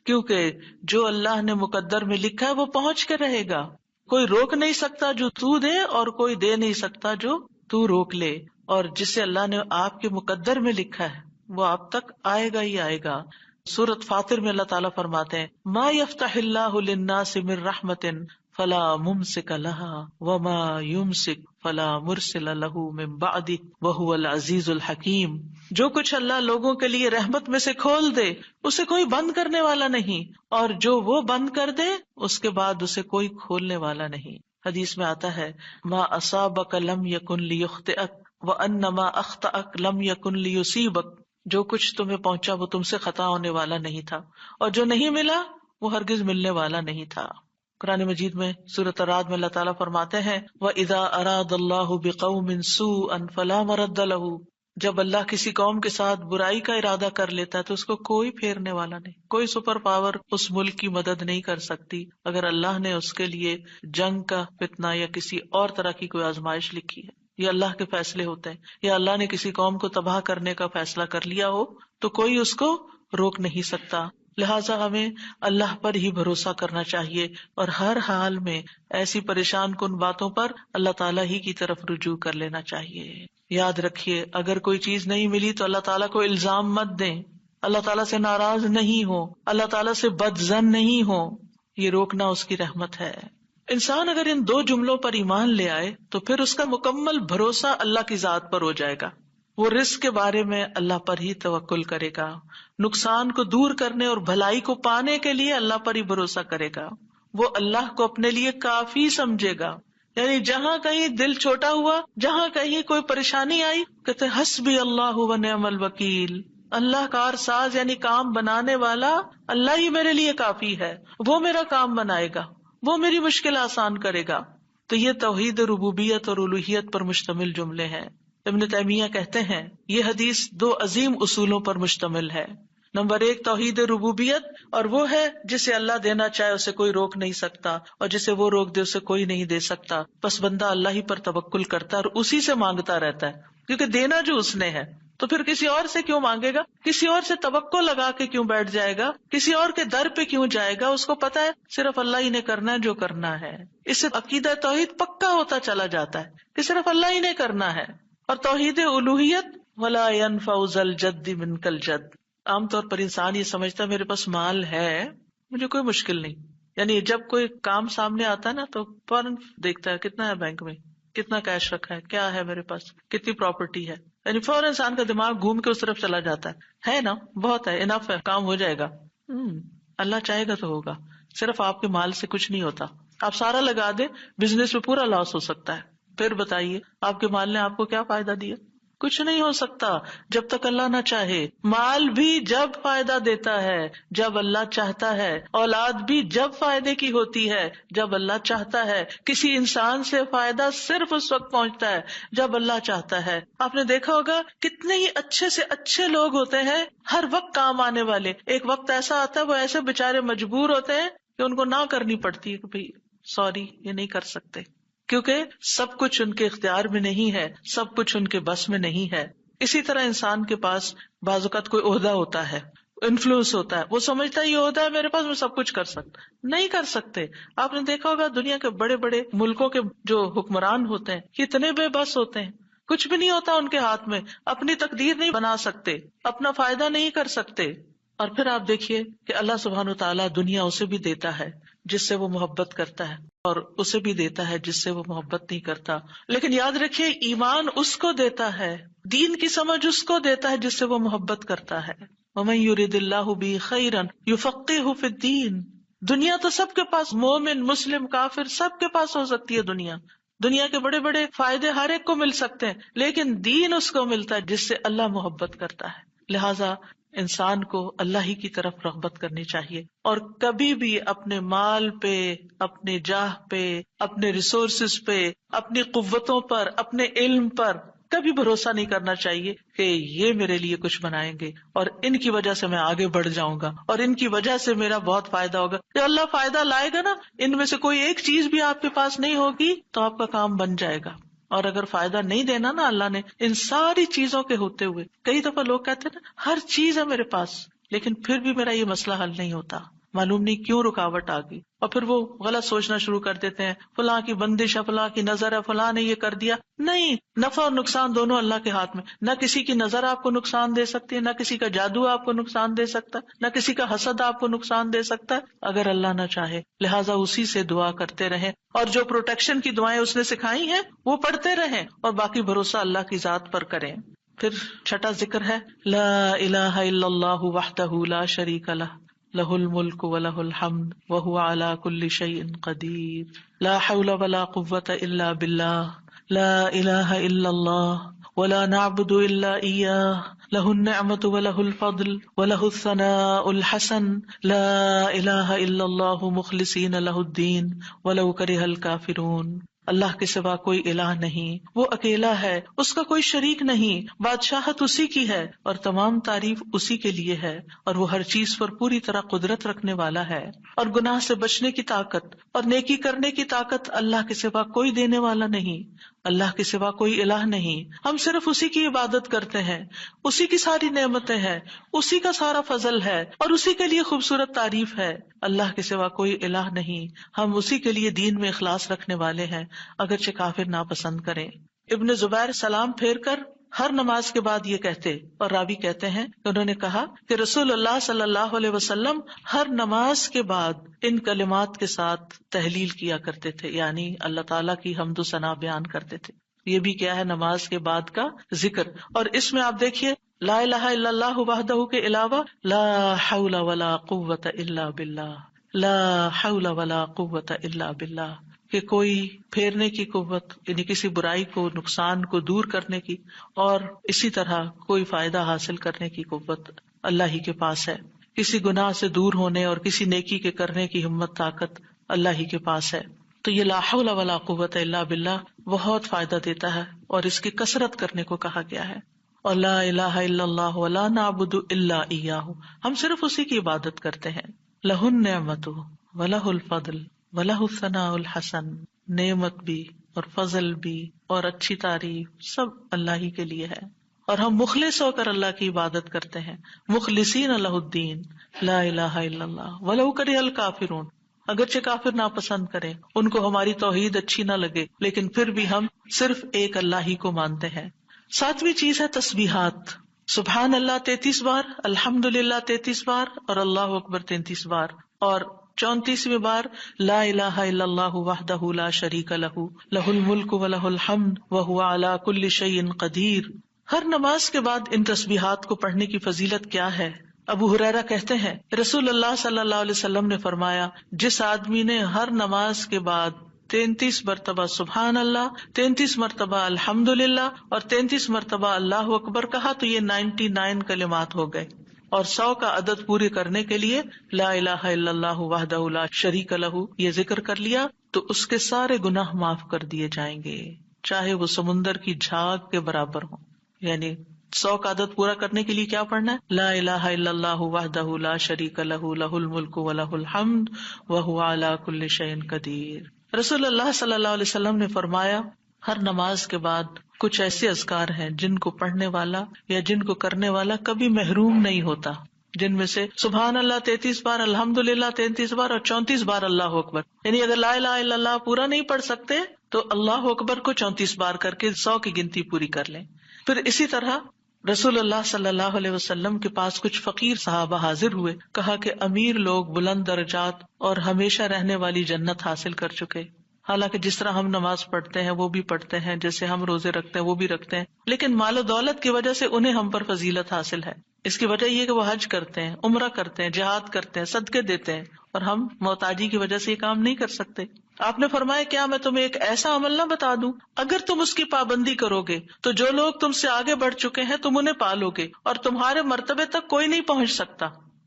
S1: کیونکہ جو اللہ نے مقدر میں لکھا ہے وہ پہنچ کے رہے گا. کوئی روک نہیں سکتا جو تو دے، اور کوئی دے نہیں سکتا جو تو روک لے. اور جسے اللہ نے آپ کے مقدر میں لکھا ہے وہ آپ تک آئے گا ہی آئے گا. سورۃ فاطر میں اللہ تعالیٰ فرماتے ہیں ما یفتح اللہ للناس من رحمت فلا ممسک لها وما یمسک فلا مرسل له من بعدہ وہو العزیز الحکیم. جو کچھ اللہ لوگوں کے لیے رحمت میں سے کھول دے اسے کوئی بند کرنے والا نہیں، اور جو وہ بند کر دے اس کے بعد اسے کوئی کھولنے والا نہیں. حدیث میں آتا ہے ما اصابک لم یکن لیخطئک وان ما اخطأک لم یکن لیصیبک. جو کچھ تمہیں پہنچا وہ تم سے خطا ہونے والا نہیں تھا، اور جو نہیں ملا وہ ہرگز ملنے والا نہیں تھا. قرآن مجید میں سورۃ الرعد میں اللہ تعالیٰ فرماتے ہیں وَإِذَا أَرَادَ اللَّهُ بِقَوْمٍ سُوءًا فَلَا مَرَدَّ لَهُ. جب اللہ کسی قوم کے ساتھ برائی کا ارادہ کر لیتا ہے تو اس کو کوئی پھیرنے والا نہیں، کوئی سپر پاور اس ملک کی مدد نہیں کر سکتی اگر اللہ نے اس کے لیے جنگ کا فتنہ یا کسی اور طرح کی کوئی آزمائش لکھی ہے. یہ اللہ کے فیصلے ہوتے ہیں، یا اللہ نے کسی قوم کو تباہ کرنے کا فیصلہ کر لیا ہو تو کوئی اس کو روک نہیں سکتا. لہٰذا ہمیں اللہ پر ہی بھروسہ کرنا چاہیے، اور ہر حال میں ایسی پریشان کن باتوں پر اللہ تعالیٰ ہی کی طرف رجوع کر لینا چاہیے. یاد رکھیے اگر کوئی چیز نہیں ملی تو اللہ تعالیٰ کو الزام مت دیں، اللہ تعالیٰ سے ناراض نہیں ہو، اللہ تعالیٰ سے بد ظن نہیں ہو. یہ روکنا اس کی رحمت ہے. انسان اگر ان دو جملوں پر ایمان لے آئے تو پھر اس کا مکمل بھروسہ اللہ کی ذات پر ہو جائے گا. وہ رزق کے بارے میں اللہ پر ہی توکل کرے گا، نقصان کو دور کرنے اور بھلائی کو پانے کے لیے اللہ پر ہی بھروسہ کرے گا. وہ اللہ کو اپنے لیے کافی سمجھے گا. یعنی جہاں کہیں دل چھوٹا ہوا، جہاں کہیں کوئی پریشانی آئی، کہتے حسبی اللہ و نعم الوکیل. اللہ کار ساز یعنی کام بنانے والا اللہ ہی میرے لیے کافی ہے، وہ میرا کام بنائے گا، وہ میری مشکل آسان کرے گا. تو یہ توحید ربوبیت اور الوہیت پر مشتمل جملے ہیں. ابن تیمیہ کہتے ہیں یہ حدیث دو عظیم اصولوں پر مشتمل ہے. نمبر 1 توحید ربوبیت، اور وہ ہے جسے اللہ دینا چاہے اسے کوئی روک نہیں سکتا، اور جسے وہ روک دے اسے کوئی نہیں دے سکتا. بس بندہ اللہ ہی پر توکل کرتا ہے اور اسی سے مانگتا رہتا ہے، کیونکہ دینا جو اس نے ہے. تو پھر کسی اور سے کیوں مانگے گا، کسی اور سے توقع لگا کے کیوں بیٹھ جائے گا، کسی اور کے در پہ کیوں جائے گا. اس کو پتا ہے صرف اللہ ہی نے کرنا ہے جو کرنا ہے. اس سے عقیدہ توحید پکا ہوتا چلا جاتا ہے کہ صرف اللہ ہی نے کرنا ہے. اور توحید الوہیت ولا ينفع ذا الجد منك الجد. عام طور پر انسان یہ سمجھتا ہے میرے پاس مال ہے، مجھے کوئی مشکل نہیں، یعنی جب کوئی کام سامنے آتا ہے نا تو فوراً دیکھتا ہے کتنا ہے بینک میں، کتنا کیش رکھا ہے، کیا ہے میرے پاس، کتنی پراپرٹی ہے، یعنی فوراً انسان کا دماغ گھوم کے اس طرف چلا جاتا ہے نا، بہت ہے، انف ہے، کام ہو جائے گا۔ اللہ چاہے گا تو ہوگا، صرف آپ کے مال سے کچھ نہیں ہوتا۔ آپ سارا لگا دیں، بزنس میں پورا لاس ہو سکتا ہے، پھر بتائیے آپ کے مال نے آپ کو کیا فائدہ دیا؟ کچھ نہیں ہو سکتا جب تک اللہ نہ چاہے۔ مال بھی جب فائدہ دیتا ہے جب اللہ چاہتا ہے، اولاد بھی جب فائدے کی ہوتی ہے جب اللہ چاہتا ہے۔ کسی انسان سے فائدہ صرف اس وقت پہنچتا ہے جب اللہ چاہتا ہے۔ آپ نے دیکھا ہوگا کتنے ہی اچھے سے اچھے لوگ ہوتے ہیں ہر وقت کام آنے والے، ایک وقت ایسا آتا ہے وہ ایسے بےچارے مجبور ہوتے ہیں کہ ان کو نہ کرنی پڑتی ہے کہ بھائی سوری یہ نہیں کر سکتے، کیونکہ سب کچھ ان کے اختیار میں نہیں ہے، سب کچھ ان کے بس میں نہیں ہے۔ اسی طرح انسان کے پاس بعض اوقات کوئی عہدہ ہوتا ہے، انفلوئنس ہوتا ہے، وہ سمجھتا ہے یہ عہدہ ہے میرے پاس، میں سب کچھ کر سکتا، نہیں کر سکتے۔ آپ نے دیکھا ہوگا دنیا کے بڑے بڑے ملکوں کے جو حکمران ہوتے ہیں کتنے بے بس ہوتے ہیں، کچھ بھی نہیں ہوتا ان کے ہاتھ میں، اپنی تقدیر نہیں بنا سکتے، اپنا فائدہ نہیں کر سکتے۔ اور پھر آپ دیکھیے کہ اللہ سبحانہ وتعالیٰ دنیا اسے بھی دیتا ہے جس سے وہ محبت کرتا ہے، اور اسے بھی دیتا ہے جس سے وہ محبت نہیں کرتا۔ لیکن یاد رکھیے ایمان اس کو دیتا ہے، دین کی سمجھ اس کو دیتا ہے جس سے وہ محبت کرتا ہے۔ وَمَن يُرِدِ اللَّهُ بِهِ خَيْرًا يُفَقِّهْهُ فِي الدِّينِ۔ دنیا تو سب کے پاس، مومن مسلم کافر سب کے پاس ہو سکتی ہے دنیا کے بڑے بڑے فائدے ہر ایک کو مل سکتے ہیں، لیکن دین اس کو ملتا ہے جس سے اللہ محبت کرتا ہے۔ لہذا انسان کو اللہ ہی کی طرف رغبت کرنی چاہیے، اور کبھی بھی اپنے مال پہ، اپنے جاہ پہ، اپنے ریسورسز پہ، اپنی قوتوں پر، اپنے علم پر کبھی بھروسہ نہیں کرنا چاہیے کہ یہ میرے لیے کچھ بنائیں گے اور ان کی وجہ سے میں آگے بڑھ جاؤں گا اور ان کی وجہ سے میرا بہت فائدہ ہوگا۔ کہ اللہ فائدہ لائے گا نا، ان میں سے کوئی ایک چیز بھی آپ کے پاس نہیں ہوگی تو آپ کا کام بن جائے گا۔ اور اگر فائدہ نہیں دینا نا اللہ نے ان ساری چیزوں کے ہوتے ہوئے، کئی دفعہ لوگ کہتے ہیں نا ہر چیز ہے میرے پاس لیکن پھر بھی میرا یہ مسئلہ حل نہیں ہوتا، معلوم نہیں کیوں رکاوٹ آ گئی، اور پھر وہ غلط سوچنا شروع کر دیتے ہیں فلاں کی بندش ہے، فلاں کی نظر ہے، فلاں نے یہ کر دیا۔ نہیں، نفع اور نقصان دونوں اللہ کے ہاتھ میں، نہ کسی کی نظر آپ کو نقصان دے سکتی ہے، نہ کسی کا جادو آپ کو نقصان دے سکتا ہے، نہ کسی کا حسد آپ کو نقصان دے سکتا ہے اگر اللہ نہ چاہے۔ لہٰذا اسی سے دعا کرتے رہیں، اور جو پروٹیکشن کی دعائیں اس نے سکھائی ہیں وہ پڑھتے رہیں، اور باقی بھروسہ اللہ کی ذات پر کریں۔ پھر چھٹا ذکر ہے لا الہ الا اللہ وحدہ لا شریک لہ، لہ الملک ولہ الحمد وہو علی کل شیء قدیر، لا حول ولا قوۃ الا باللہ، لا الہ الا اللہ ولا نعبد الا ایاہ، لہ النعمۃ ولہ الفضل ولہ الثناء الحسن، لا الہ الا اللہ مخلصین لہ الدین ولو کرہ الکافرون۔ اللہ کے سوا کوئی الہ نہیں، وہ اکیلا ہے، اس کا کوئی شریک نہیں، بادشاہت اسی کی ہے اور تمام تعریف اسی کے لیے ہے، اور وہ ہر چیز پر پوری طرح قدرت رکھنے والا ہے، اور گناہ سے بچنے کی طاقت اور نیکی کرنے کی طاقت اللہ کے سوا کوئی دینے والا نہیں، اللہ کے سوا کوئی الہ نہیں۔ ہم صرف اسی کی عبادت کرتے ہیں، اسی کی ساری نعمتیں ہیں، اسی کا سارا فضل ہے اور اسی کے لیے خوبصورت تعریف ہے۔ اللہ کے سوا کوئی الہ نہیں، ہم اسی کے لیے دین میں اخلاص رکھنے والے ہیں اگرچہ کافر ناپسند کریں۔ ابن زبیر سلام پھیر کر ہر نماز کے بعد یہ کہتے، اور راوی کہتے ہیں کہ انہوں نے کہا کہ رسول اللہ صلی اللہ علیہ وسلم ہر نماز کے بعد ان کلمات کے ساتھ تحلیل کیا کرتے تھے، یعنی اللہ تعالیٰ کی حمد و ثنا بیان کرتے تھے۔ یہ بھی کیا ہے نماز کے بعد کا ذکر، اور اس میں آپ دیکھیے لا الہ الا اللہ وحدہ کے علاوہ لا حول ولا قوۃ الا باللہ، لا حول ولا قوۃ الا باللہ، کہ کوئی پھیرنے کی قوت یعنی کسی برائی کو، نقصان کو دور کرنے کی، اور اسی طرح کوئی فائدہ حاصل کرنے کی قوت اللہ ہی کے پاس ہے۔ کسی گناہ سے دور ہونے اور کسی نیکی کے کرنے کی ہمت طاقت اللہ ہی کے پاس ہے۔ تو یہ لا حول ولا قوت الا باللہ بہت فائدہ دیتا ہے، اور اس کی کثرت کرنے کو کہا گیا ہے۔ اور لا الہ الا اللہ ولا نعبد الا ایاہ، ہم صرف اسی کی عبادت کرتے ہیں۔ لہ النعمت ولہ الفضل وَلَهُ الثَّنَاءُ الْحَسَنُ، نعمت بھی اور فضل بھی اور اچھی تعریف سب اللہ ہی کے لیے ہے، اور ہم مخلص ہو کر اللہ کی عبادت کرتے ہیں، مخلصین لہ الدین، لا الہ الا اللہ وَلَوْ كَرِهَ الْكَافِرُونَ، اگرچہ کافر ناپسند کریں، ان کو ہماری توحید اچھی نہ لگے، لیکن پھر بھی ہم صرف ایک اللہ ہی کو مانتے ہیں۔ ساتویں چیز ہے تسبیحات، سبحان اللہ 33 بار، الحمدللہ 33 بار اور اللہ اکبر 33 بار، اور 34ویں بار لا الہ الا اللہ وحدہ لا شریک لہ لہ الملک ولہ الحمد وہو علی کل شیء قدیر۔ ہر نماز کے بعد ان تسبیحات کو پڑھنے کی فضیلت کیا ہے؟ ابو ہریرہ کہتے ہیں رسول اللہ صلی اللہ علیہ وسلم نے فرمایا، جس آدمی نے ہر نماز کے بعد 33 مرتبہ سبحان اللہ، 33 مرتبہ الحمدللہ اور 33 مرتبہ اللہ اکبر کہا تو یہ 99 کلمات ہو گئے، اور 100 کا عدد پورے کرنے کے لیے لا الہ الا اللہ وحدہ لا شریک لہ یہ ذکر کر لیا تو اس کے سارے گناہ معاف کر دیے جائیں گے، چاہے وہ سمندر کی جھاگ کے برابر ہوں۔ یعنی 100 کا عدد پورا کرنے کے لیے کیا پڑھنا ہے؟ لا الہ الا اللہ وحدہ لا شریک لہ لہ الملک ولہ الحمد وہو علی کل شیء قدیر۔ رسول اللہ صلی اللہ علیہ وسلم نے فرمایا، ہر نماز کے بعد کچھ ایسے اذکار ہیں جن کو پڑھنے والا یا جن کو کرنے والا کبھی محروم نہیں ہوتا، جن میں سے سبحان اللہ 33 بار، الحمدللہ 33 بار اور 34 بار اللہ اکبر۔ یعنی اگر لا الہ الا اللہ پورا نہیں پڑھ سکتے تو اللہ اکبر کو 34 بار کر کے 100 کی گنتی پوری کر لیں۔ پھر اسی طرح رسول اللہ صلی اللہ علیہ وسلم کے پاس کچھ فقیر صحابہ حاضر ہوئے، کہا کہ امیر لوگ بلند درجات اور ہمیشہ رہنے والی جنت حاصل کر چکے، حالانکہ جس طرح ہم نماز پڑھتے ہیں وہ بھی پڑھتے ہیں، جیسے ہم روزے رکھتے ہیں وہ بھی رکھتے ہیں، لیکن مال و دولت کی وجہ سے انہیں ہم پر فضیلت حاصل ہے۔ اس کی وجہ یہ کہ وہ حج کرتے ہیں، عمرہ کرتے ہیں، جہاد کرتے ہیں، صدقے دیتے ہیں، اور ہم محتاجی کی وجہ سے یہ کام نہیں کر سکتے۔ آپ نے فرمایا کیا میں تمہیں ایک ایسا عمل نہ بتا دوں، اگر تم اس کی پابندی کرو گے تو جو لوگ تم سے آگے بڑھ چکے ہیں تم انہیں پالو گے اور تمہارے مرتبے تک کوئی نہیں پہنچ سکتا،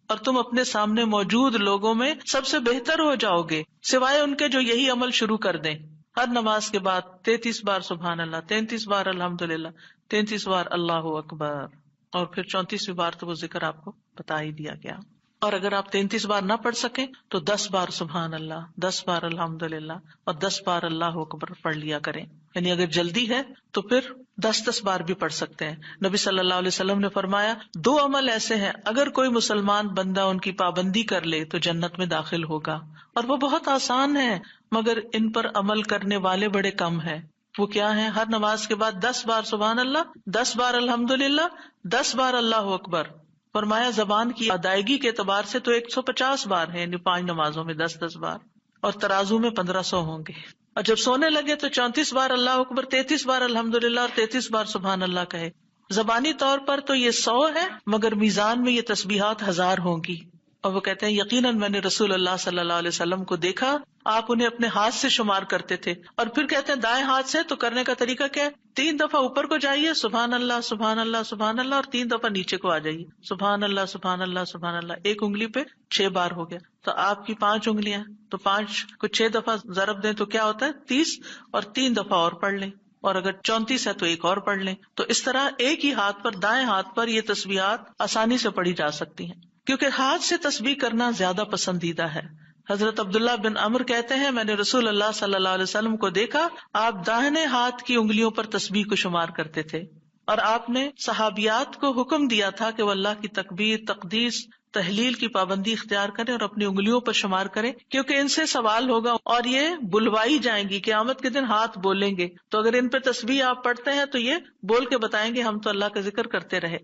S1: اور تم اپنے سامنے موجود لوگوں میں سب سے بہتر ہو جاؤ گے سوائے ان کے جو یہی عمل شروع کر دیں۔ ہر نماز کے بعد 33 بار سبحان اللہ، 33 بار الحمدللہ، 33 بار اللہ اکبر، اور پھر 34ویں بار تو وہ ذکر آپ کو بتا ہی دیا گیا۔ اور اگر آپ 33 بار نہ پڑھ سکیں تو 10 بار سبحان اللہ، 10 بار الحمدللہ اور 10 بار اللہ اکبر پڑھ لیا کریں۔ یعنی اگر جلدی ہے تو پھر 10 بار بھی پڑھ سکتے ہیں۔ نبی صلی اللہ علیہ وسلم نے فرمایا 2 عمل ایسے ہیں اگر کوئی مسلمان بندہ ان کی پابندی کر لے تو جنت میں داخل ہوگا، اور وہ بہت آسان ہے مگر ان پر عمل کرنے والے بڑے کم ہیں۔ وہ کیا ہیں؟ ہر نماز کے بعد 10 بار سبحان اللہ، 10 بار الحمدللہ، 10 بار اللہ اکبر۔ فرمایا زبان کی ادائیگی کے اعتبار سے تو 150 بار ہے، یعنی 5 نمازوں میں 10 بار، اور ترازو میں 1500 ہوں گے۔ اور جب سونے لگے تو 34 بار اللہ اکبر، 33 بار الحمدللہ اور 33 بار سبحان اللہ کہے۔ زبانی طور پر تو یہ 100 ہے مگر میزان میں یہ تسبیحات 1000 ہوں گی۔ اور وہ کہتے ہیں یقیناً میں نے رسول اللہ صلی اللہ علیہ وسلم کو دیکھا، آپ انہیں اپنے ہاتھ سے شمار کرتے تھے، اور پھر کہتے ہیں دائیں ہاتھ سے تو کرنے کا طریقہ کیا ہے؟ 3 دفعہ اوپر کو جائیے سبحان اللہ سبحان اللہ سبحان اللہ، اور 3 دفعہ نیچے کو آ جائیے سبحان اللہ سبحان اللہ سبحان اللہ۔ ایک انگلی پہ 6 بار ہو گیا، تو آپ کی 5 انگلیاں تو 5 کو 6 دفعہ ضرب دیں تو کیا ہوتا ہے؟ 30، اور 3 دفعہ اور پڑھ لیں، اور اگر 34 ہے تو ایک اور پڑھ لیں۔ تو اس طرح ایک ہی ہاتھ پر، دائیں ہاتھ پر یہ تسبیحات آسانی سے پڑھی جا سکتی ہیں، کیونکہ ہاتھ سے تسبیح کرنا زیادہ پسندیدہ ہے۔ حضرت عبداللہ بن عمر کہتے ہیں میں نے رسول اللہ صلی اللہ علیہ وسلم کو دیکھا، آپ داہنے ہاتھ کی انگلیوں پر تسبیح کو شمار کرتے تھے، اور آپ نے صحابیات کو حکم دیا تھا کہ وہ اللہ کی تکبیر، تقدیس، تحلیل کی پابندی اختیار کریں اور اپنی انگلیوں پر شمار کریں، کیونکہ ان سے سوال ہوگا اور یہ بلوائی جائیں گی، قیامت کے دن ہاتھ بولیں گے، تو اگر ان پہ تسبیح آپ پڑھتے ہیں تو یہ بول کے بتائیں گے ہم تو اللہ کا ذکر کرتے رہے۔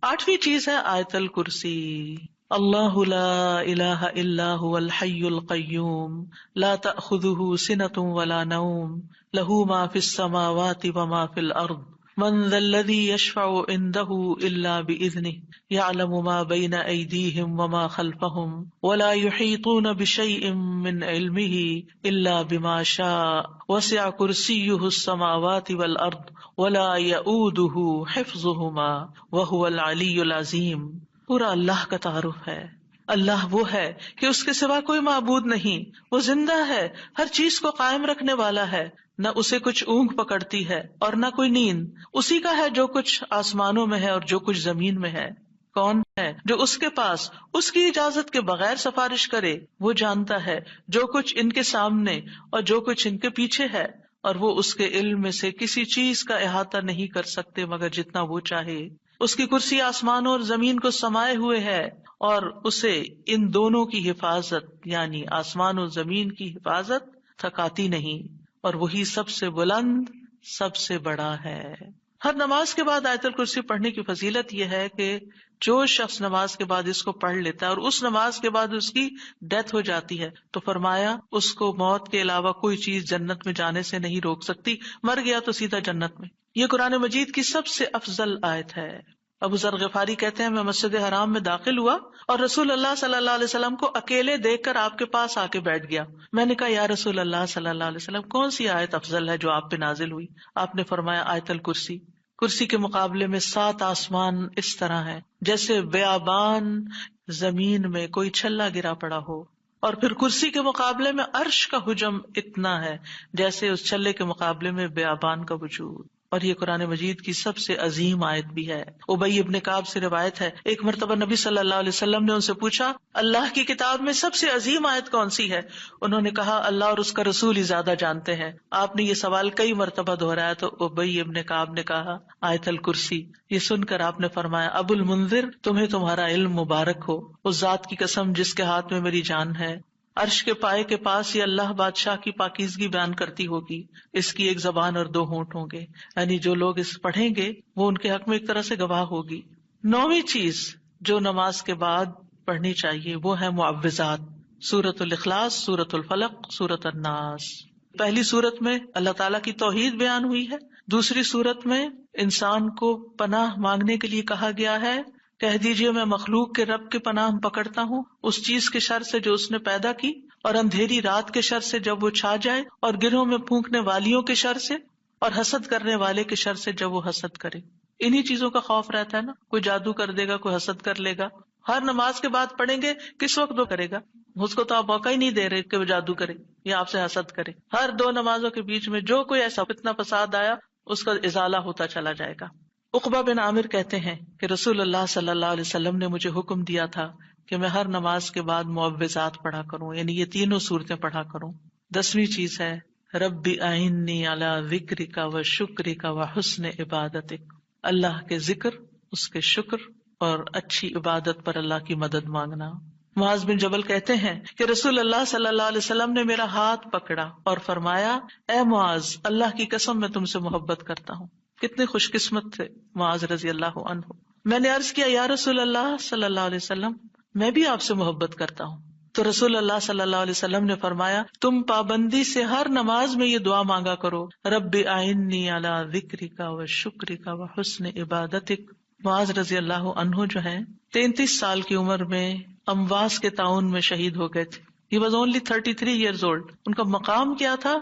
S1: 8ویں چیز ہے آیت الکرسی۔ اللہ لا الہ الا هو الحی القیوم لا تأخذہ سنۃ ولا نوم لہ ما فی السماوات وما فی الارض من ذا الذی یشفع عنده الا بإذنہ یعلم ما بین ایدیہم وما خلفہم ولا یحیطون بشیء من علمہ الا بما شاء وسع کرسیہ السماوات والارض ولا یؤودہ حفظہما وہو العلی العظیم۔ پورا اللہ کا تعارف ہے۔ اللہ وہ ہے کہ اس کے سوا کوئی معبود نہیں، وہ زندہ ہے، ہر چیز کو قائم رکھنے والا ہے، نہ اسے کچھ اونگ پکڑتی ہے اور نہ کوئی نیند، اسی کا ہے جو کچھ آسمانوں میں ہے اور جو کچھ زمین میں ہے۔ کون ہے جو اس کے پاس اس کی اجازت کے بغیر سفارش کرے؟ وہ جانتا ہے جو کچھ ان کے سامنے اور جو کچھ ان کے پیچھے ہے، اور وہ اس کے علم میں سے کسی چیز کا احاطہ نہیں کر سکتے مگر جتنا وہ چاہے۔ اس کی کرسی آسمانوں اور زمین کو سمائے ہوئے ہے، اور اسے ان دونوں کی حفاظت یعنی آسمان و زمین کی حفاظت تھکاتی نہیں، اور وہی سب سے بلند، سب سے بڑا ہے۔ ہر نماز کے بعد آیت الکرسی پڑھنے کی فضیلت یہ ہے کہ جو شخص نماز کے بعد اس کو پڑھ لیتا ہے اور اس نماز کے بعد اس کی ڈیتھ ہو جاتی ہے تو فرمایا اس کو موت کے علاوہ کوئی چیز جنت میں جانے سے نہیں روک سکتی، مر گیا تو سیدھا جنت میں۔ یہ قرآن مجید کی سب سے افضل آیت ہے۔ ابو ذر غفاری کہتے ہیں میں مسجد حرام میں داخل ہوا اور رسول اللہ صلی اللہ علیہ وسلم کو اکیلے دیکھ کر آپ کے پاس آ کے بیٹھ گیا۔ میں نے کہا یا رسول اللہ صلی اللہ علیہ وسلم کون سی آیت افضل ہے جو آپ پہ نازل ہوئی؟ آپ نے فرمایا آیت الکرسی۔ کرسی کے مقابلے میں 7 آسمان اس طرح ہے جیسے بیابان زمین میں کوئی چھلا گرا پڑا ہو، اور پھر کرسی کے مقابلے میں عرش کا حجم اتنا ہے جیسے اس چھلے کے مقابلے میں بیابان کا وجود۔ اور یہ قرآن مجید کی سب سے عظیم آیت بھی ہے۔ ابی ابن کعب سے روایت ہے ایک مرتبہ نبی صلی اللہ علیہ وسلم نے ان سے پوچھا اللہ کی کتاب میں سب سے عظیم آیت کون سی ہے؟ انہوں نے کہا اللہ اور اس کا رسول ہی زیادہ جانتے ہیں۔ آپ نے یہ سوال کئی مرتبہ دہرایا تو ابی ابن کعب نے کہا آیت الکرسی۔ یہ سن کر آپ نے فرمایا ابو المنذر تمہیں تمہارا علم مبارک ہو، اس ذات کی قسم جس کے ہاتھ میں میری جان ہے، عرش کے پائے کے پاس یہ اللہ بادشاہ کی پاکیزگی بیان کرتی ہوگی، اس کی ایک زبان اور 2 ہونٹ ہوں گے، یعنی جو لوگ اس پڑھیں گے وہ ان کے حق میں ایک طرح سے گواہ ہوگی۔ 9ویں چیز جو نماز کے بعد پڑھنی چاہیے وہ ہے معوذات، سورۃ الاخلاص، سورۃ الفلق، سورۃ الناس۔ پہلی سورت میں اللہ تعالیٰ کی توحید بیان ہوئی ہے، دوسری سورت میں انسان کو پناہ مانگنے کے لیے کہا گیا ہے، کہہ دیجئے میں مخلوق کے رب کے پناہ پکڑتا ہوں اس چیز کے شر سے جو اس نے پیدا کی، اور اندھیری رات کے شر سے جب وہ چھا جائے، اور گرہوں میں پھونکنے والیوں کے شر سے، اور حسد کرنے والے کے شر سے جب وہ حسد کرے۔ انہی چیزوں کا خوف رہتا ہے نا، کوئی جادو کر دے گا، کوئی حسد کر لے گا۔ ہر نماز کے بعد پڑھیں گے کس وقت وہ کرے گا؟ اس کو تو آپ موقع ہی نہیں دے رہے کہ وہ جادو کرے یا آپ سے حسد کرے۔ ہر 2 نمازوں کے بیچ میں جو کوئی ایسا فتنہ فساد آیا اس کا ازالہ ہوتا چلا جائے گا۔ عقبہ بن عامر کہتے ہیں کہ رسول اللہ صلی اللہ علیہ وسلم نے مجھے حکم دیا تھا کہ میں ہر نماز کے بعد معوذات پڑھا کروں، یعنی یہ 3 صورتیں پڑھا کروں۔ 10ویں چیز ہے رب اعنی علی ذکرک و شکرک و حسن عبادتک، اللہ کے ذکر، اس کے شکر اور اچھی عبادت پر اللہ کی مدد مانگنا۔ معاذ بن جبل کہتے ہیں کہ رسول اللہ صلی اللہ علیہ وسلم نے میرا ہاتھ پکڑا اور فرمایا اے معاذ اللہ کی قسم میں تم سے محبت کرتا ہوں۔ کتنے خوش قسمت تھے معاذ رضی اللہ عنہ۔ میں نے عرض کیا یا رسول اللہ صلی اللہ علیہ وسلم میں بھی آپ سے محبت کرتا ہوں۔ تو رسول اللہ صلی اللہ علیہ وسلم نے فرمایا تم پابندی سے ہر نماز میں یہ دعا مانگا کرو رب اعنی علی ذکرک و شکرک و حسن عبادتک۔ معاذ رضی اللہ عنہ جو ہیں 33 سال کی عمر میں امواس کے طاعون میں شہید ہو گئے تھے۔ He was only 33 years old۔ ان کا مقام کیا تھا؟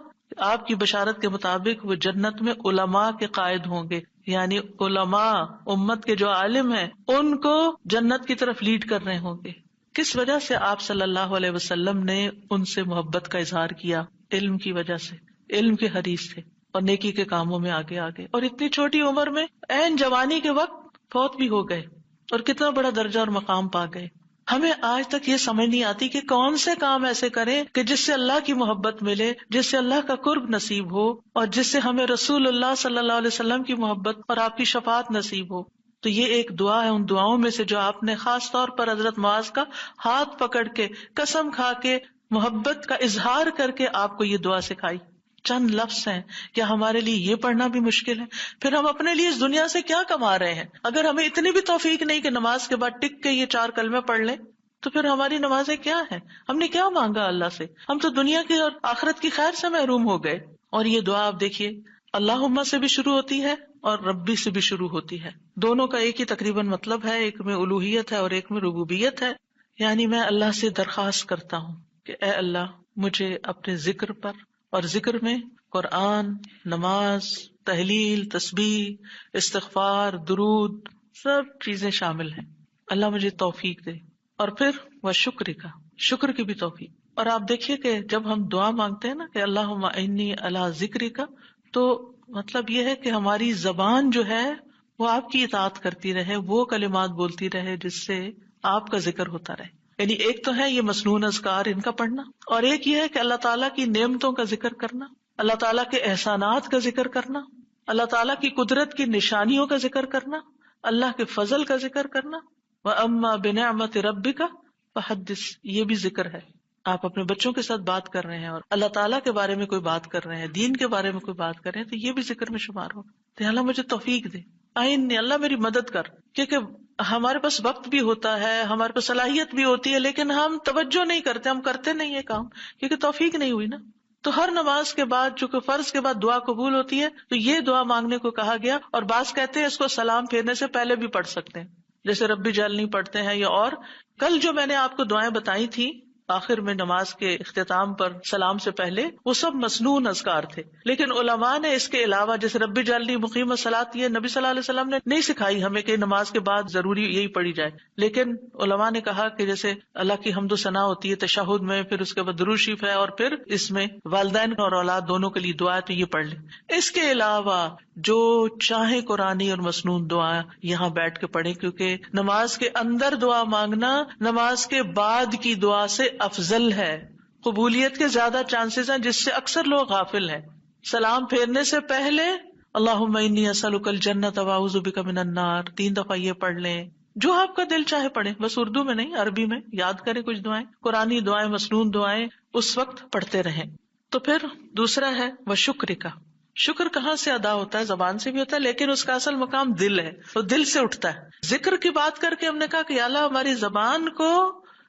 S1: آپ کی بشارت کے مطابق وہ جنت میں علماء کے قائد ہوں گے، یعنی علماء امت کے جو عالم ہیں ان کو جنت کی طرف لیڈ کر رہے ہوں گے۔ کس وجہ سے آپ صلی اللہ علیہ وسلم نے ان سے محبت کا اظہار کیا؟ علم کی وجہ سے، علم کے حریص تھے اور نیکی کے کاموں میں آگے آگے، اور اتنی چھوٹی عمر میں عین جوانی کے وقت فوت بھی ہو گئے اور کتنا بڑا درجہ اور مقام پا گئے۔ ہمیں آج تک یہ سمجھ نہیں آتی کہ کون سے کام ایسے کریں کہ جس سے اللہ کی محبت ملے، جس سے اللہ کا قرب نصیب ہو، اور جس سے ہمیں رسول اللہ صلی اللہ علیہ وسلم کی محبت اور آپ کی شفاعت نصیب ہو۔ تو یہ ایک دعا ہے ان دعاؤں میں سے جو آپ نے خاص طور پر حضرت معاذ کا ہاتھ پکڑ کے قسم کھا کے محبت کا اظہار کر کے آپ کو یہ دعا سکھائی۔ چند لفظ ہیں، کیا ہمارے لیے یہ پڑھنا بھی مشکل ہے؟ پھر ہم اپنے لیے اس دنیا سے کیا کما رہے ہیں؟ اگر ہمیں اتنی بھی توفیق نہیں کہ نماز کے بعد ٹک کے یہ 4 کلمے پڑھ لیں تو پھر ہماری نمازیں کیا ہیں؟ ہم نے کیا مانگا اللہ سے؟ ہم تو دنیا کی اور آخرت کی خیر سے محروم ہو گئے۔ اور یہ دعا آپ دیکھیے اللہم سے بھی شروع ہوتی ہے اور ربی سے بھی شروع ہوتی ہے، دونوں کا ایک ہی تقریباً مطلب ہے، ایک میں الوہیت ہے اور ایک میں ربوبیت ہے۔ یعنی میں اللہ سے درخواست کرتا ہوں کہ اے اللہ مجھے اپنے ذکر پر، اور ذکر میں قرآن، نماز، تحلیل، تسبیح، استغفار، درود، سب چیزیں شامل ہیں، اللہ مجھے توفیق دے۔ اور پھر وہ شکر کی بھی توفیق۔ اور آپ دیکھیے کہ جب ہم دعا مانگتے ہیں نا کہ اللہم انی علی ذکرک، تو مطلب یہ ہے کہ ہماری زبان جو ہے وہ آپ کی اطاعت کرتی رہے، وہ کلمات بولتی رہے جس سے آپ کا ذکر ہوتا رہے۔ یعنی ایک تو ہے یہ مسنون اذکار ان کا پڑھنا، اور ایک یہ ہے کہ اللہ تعالیٰ کی نعمتوں کا ذکر کرنا، اللہ تعالیٰ کے احسانات کا ذکر کرنا، اللہ تعالیٰ کی قدرت کی نشانیوں کا ذکر کرنا، اللہ کے فضل کا ذکر کرنا۔ وَأَمَّا بِنِعْمَةِ رَبِّكَ فَحَدِّثْ، یہ بھی ذکر ہے۔ آپ اپنے بچوں کے ساتھ بات کر رہے ہیں اور اللہ تعالیٰ کے بارے میں کوئی بات کر رہے ہیں، دین کے بارے میں کوئی بات کر رہے ہیں، تو یہ بھی ذکر میں شمار ہو۔ تو اللہ مجھے توفیق دے، آئین اللہ میری مدد کر. کیونکہ ہمارے پاس وقت بھی ہوتا ہے، ہمارے پاس صلاحیت بھی ہوتی ہے، لیکن ہم توجہ نہیں کرتے، ہم کرتے نہیں ہے کام، کیونکہ توفیق نہیں ہوئی نا. تو ہر نماز کے بعد، چونکہ فرض کے بعد دعا قبول ہوتی ہے، تو یہ دعا مانگنے کو کہا گیا. اور بعض کہتے ہیں اس کو سلام پھیرنے سے پہلے بھی پڑھ سکتے ہیں، جیسے ربی جعلنی پڑھتے ہیں. یا اور کل جو میں نے آپ کو دعائیں بتائی تھی آخر میں نماز کے اختتام پر سلام سے پہلے، وہ سب مسنون اذکار تھے. لیکن علماء نے اس کے علاوہ، جیسے ربی جعلنی مقیم الصلاۃ، یہ نبی صلی اللہ علیہ وسلم نے نہیں سکھائی ہمیں کہ نماز کے بعد ضروری یہی پڑھی جائے. لیکن علماء نے کہا کہ جیسے اللہ کی حمد و ثنا ہوتی ہے تشہد میں، پھر اس کے بعد درود شریف ہے، اور پھر اس میں والدین اور اولاد دونوں کے لیے دعا ہے، تو یہ پڑھ لیں. اس کے علاوہ جو چاہے قرآنی اور مسنون دعا یہاں بیٹھ کے پڑھیں، کیونکہ نماز کے اندر دعا مانگنا نماز کے بعد کی دعا سے افضل ہے. قبولیت کے زیادہ چانسز ہیں، جس سے اکثر لوگ غافل ہیں. سلام پھیرنے سے پہلے اللہم انی اسألک الجنۃ واعوذ بک من النار 3 دفعہ یہ پڑھ لیں. جو آپ کا دل چاہے پڑھیں، بس اردو میں نہیں، عربی میں یاد کریں کچھ دعائیں، قرآنی دعائیں، مسنون دعائیں اس وقت پڑھتے رہیں. تو پھر دوسرا ہے وشکر کا. شکر کہاں سے ادا ہوتا ہے؟ زبان سے بھی ہوتا ہے، لیکن اس کا اصل مقام دل ہے، تو دل سے اٹھتا ہے. ذکر کی بات کر کے ہم نے کہا کہ یا اللہ ہماری زبان کو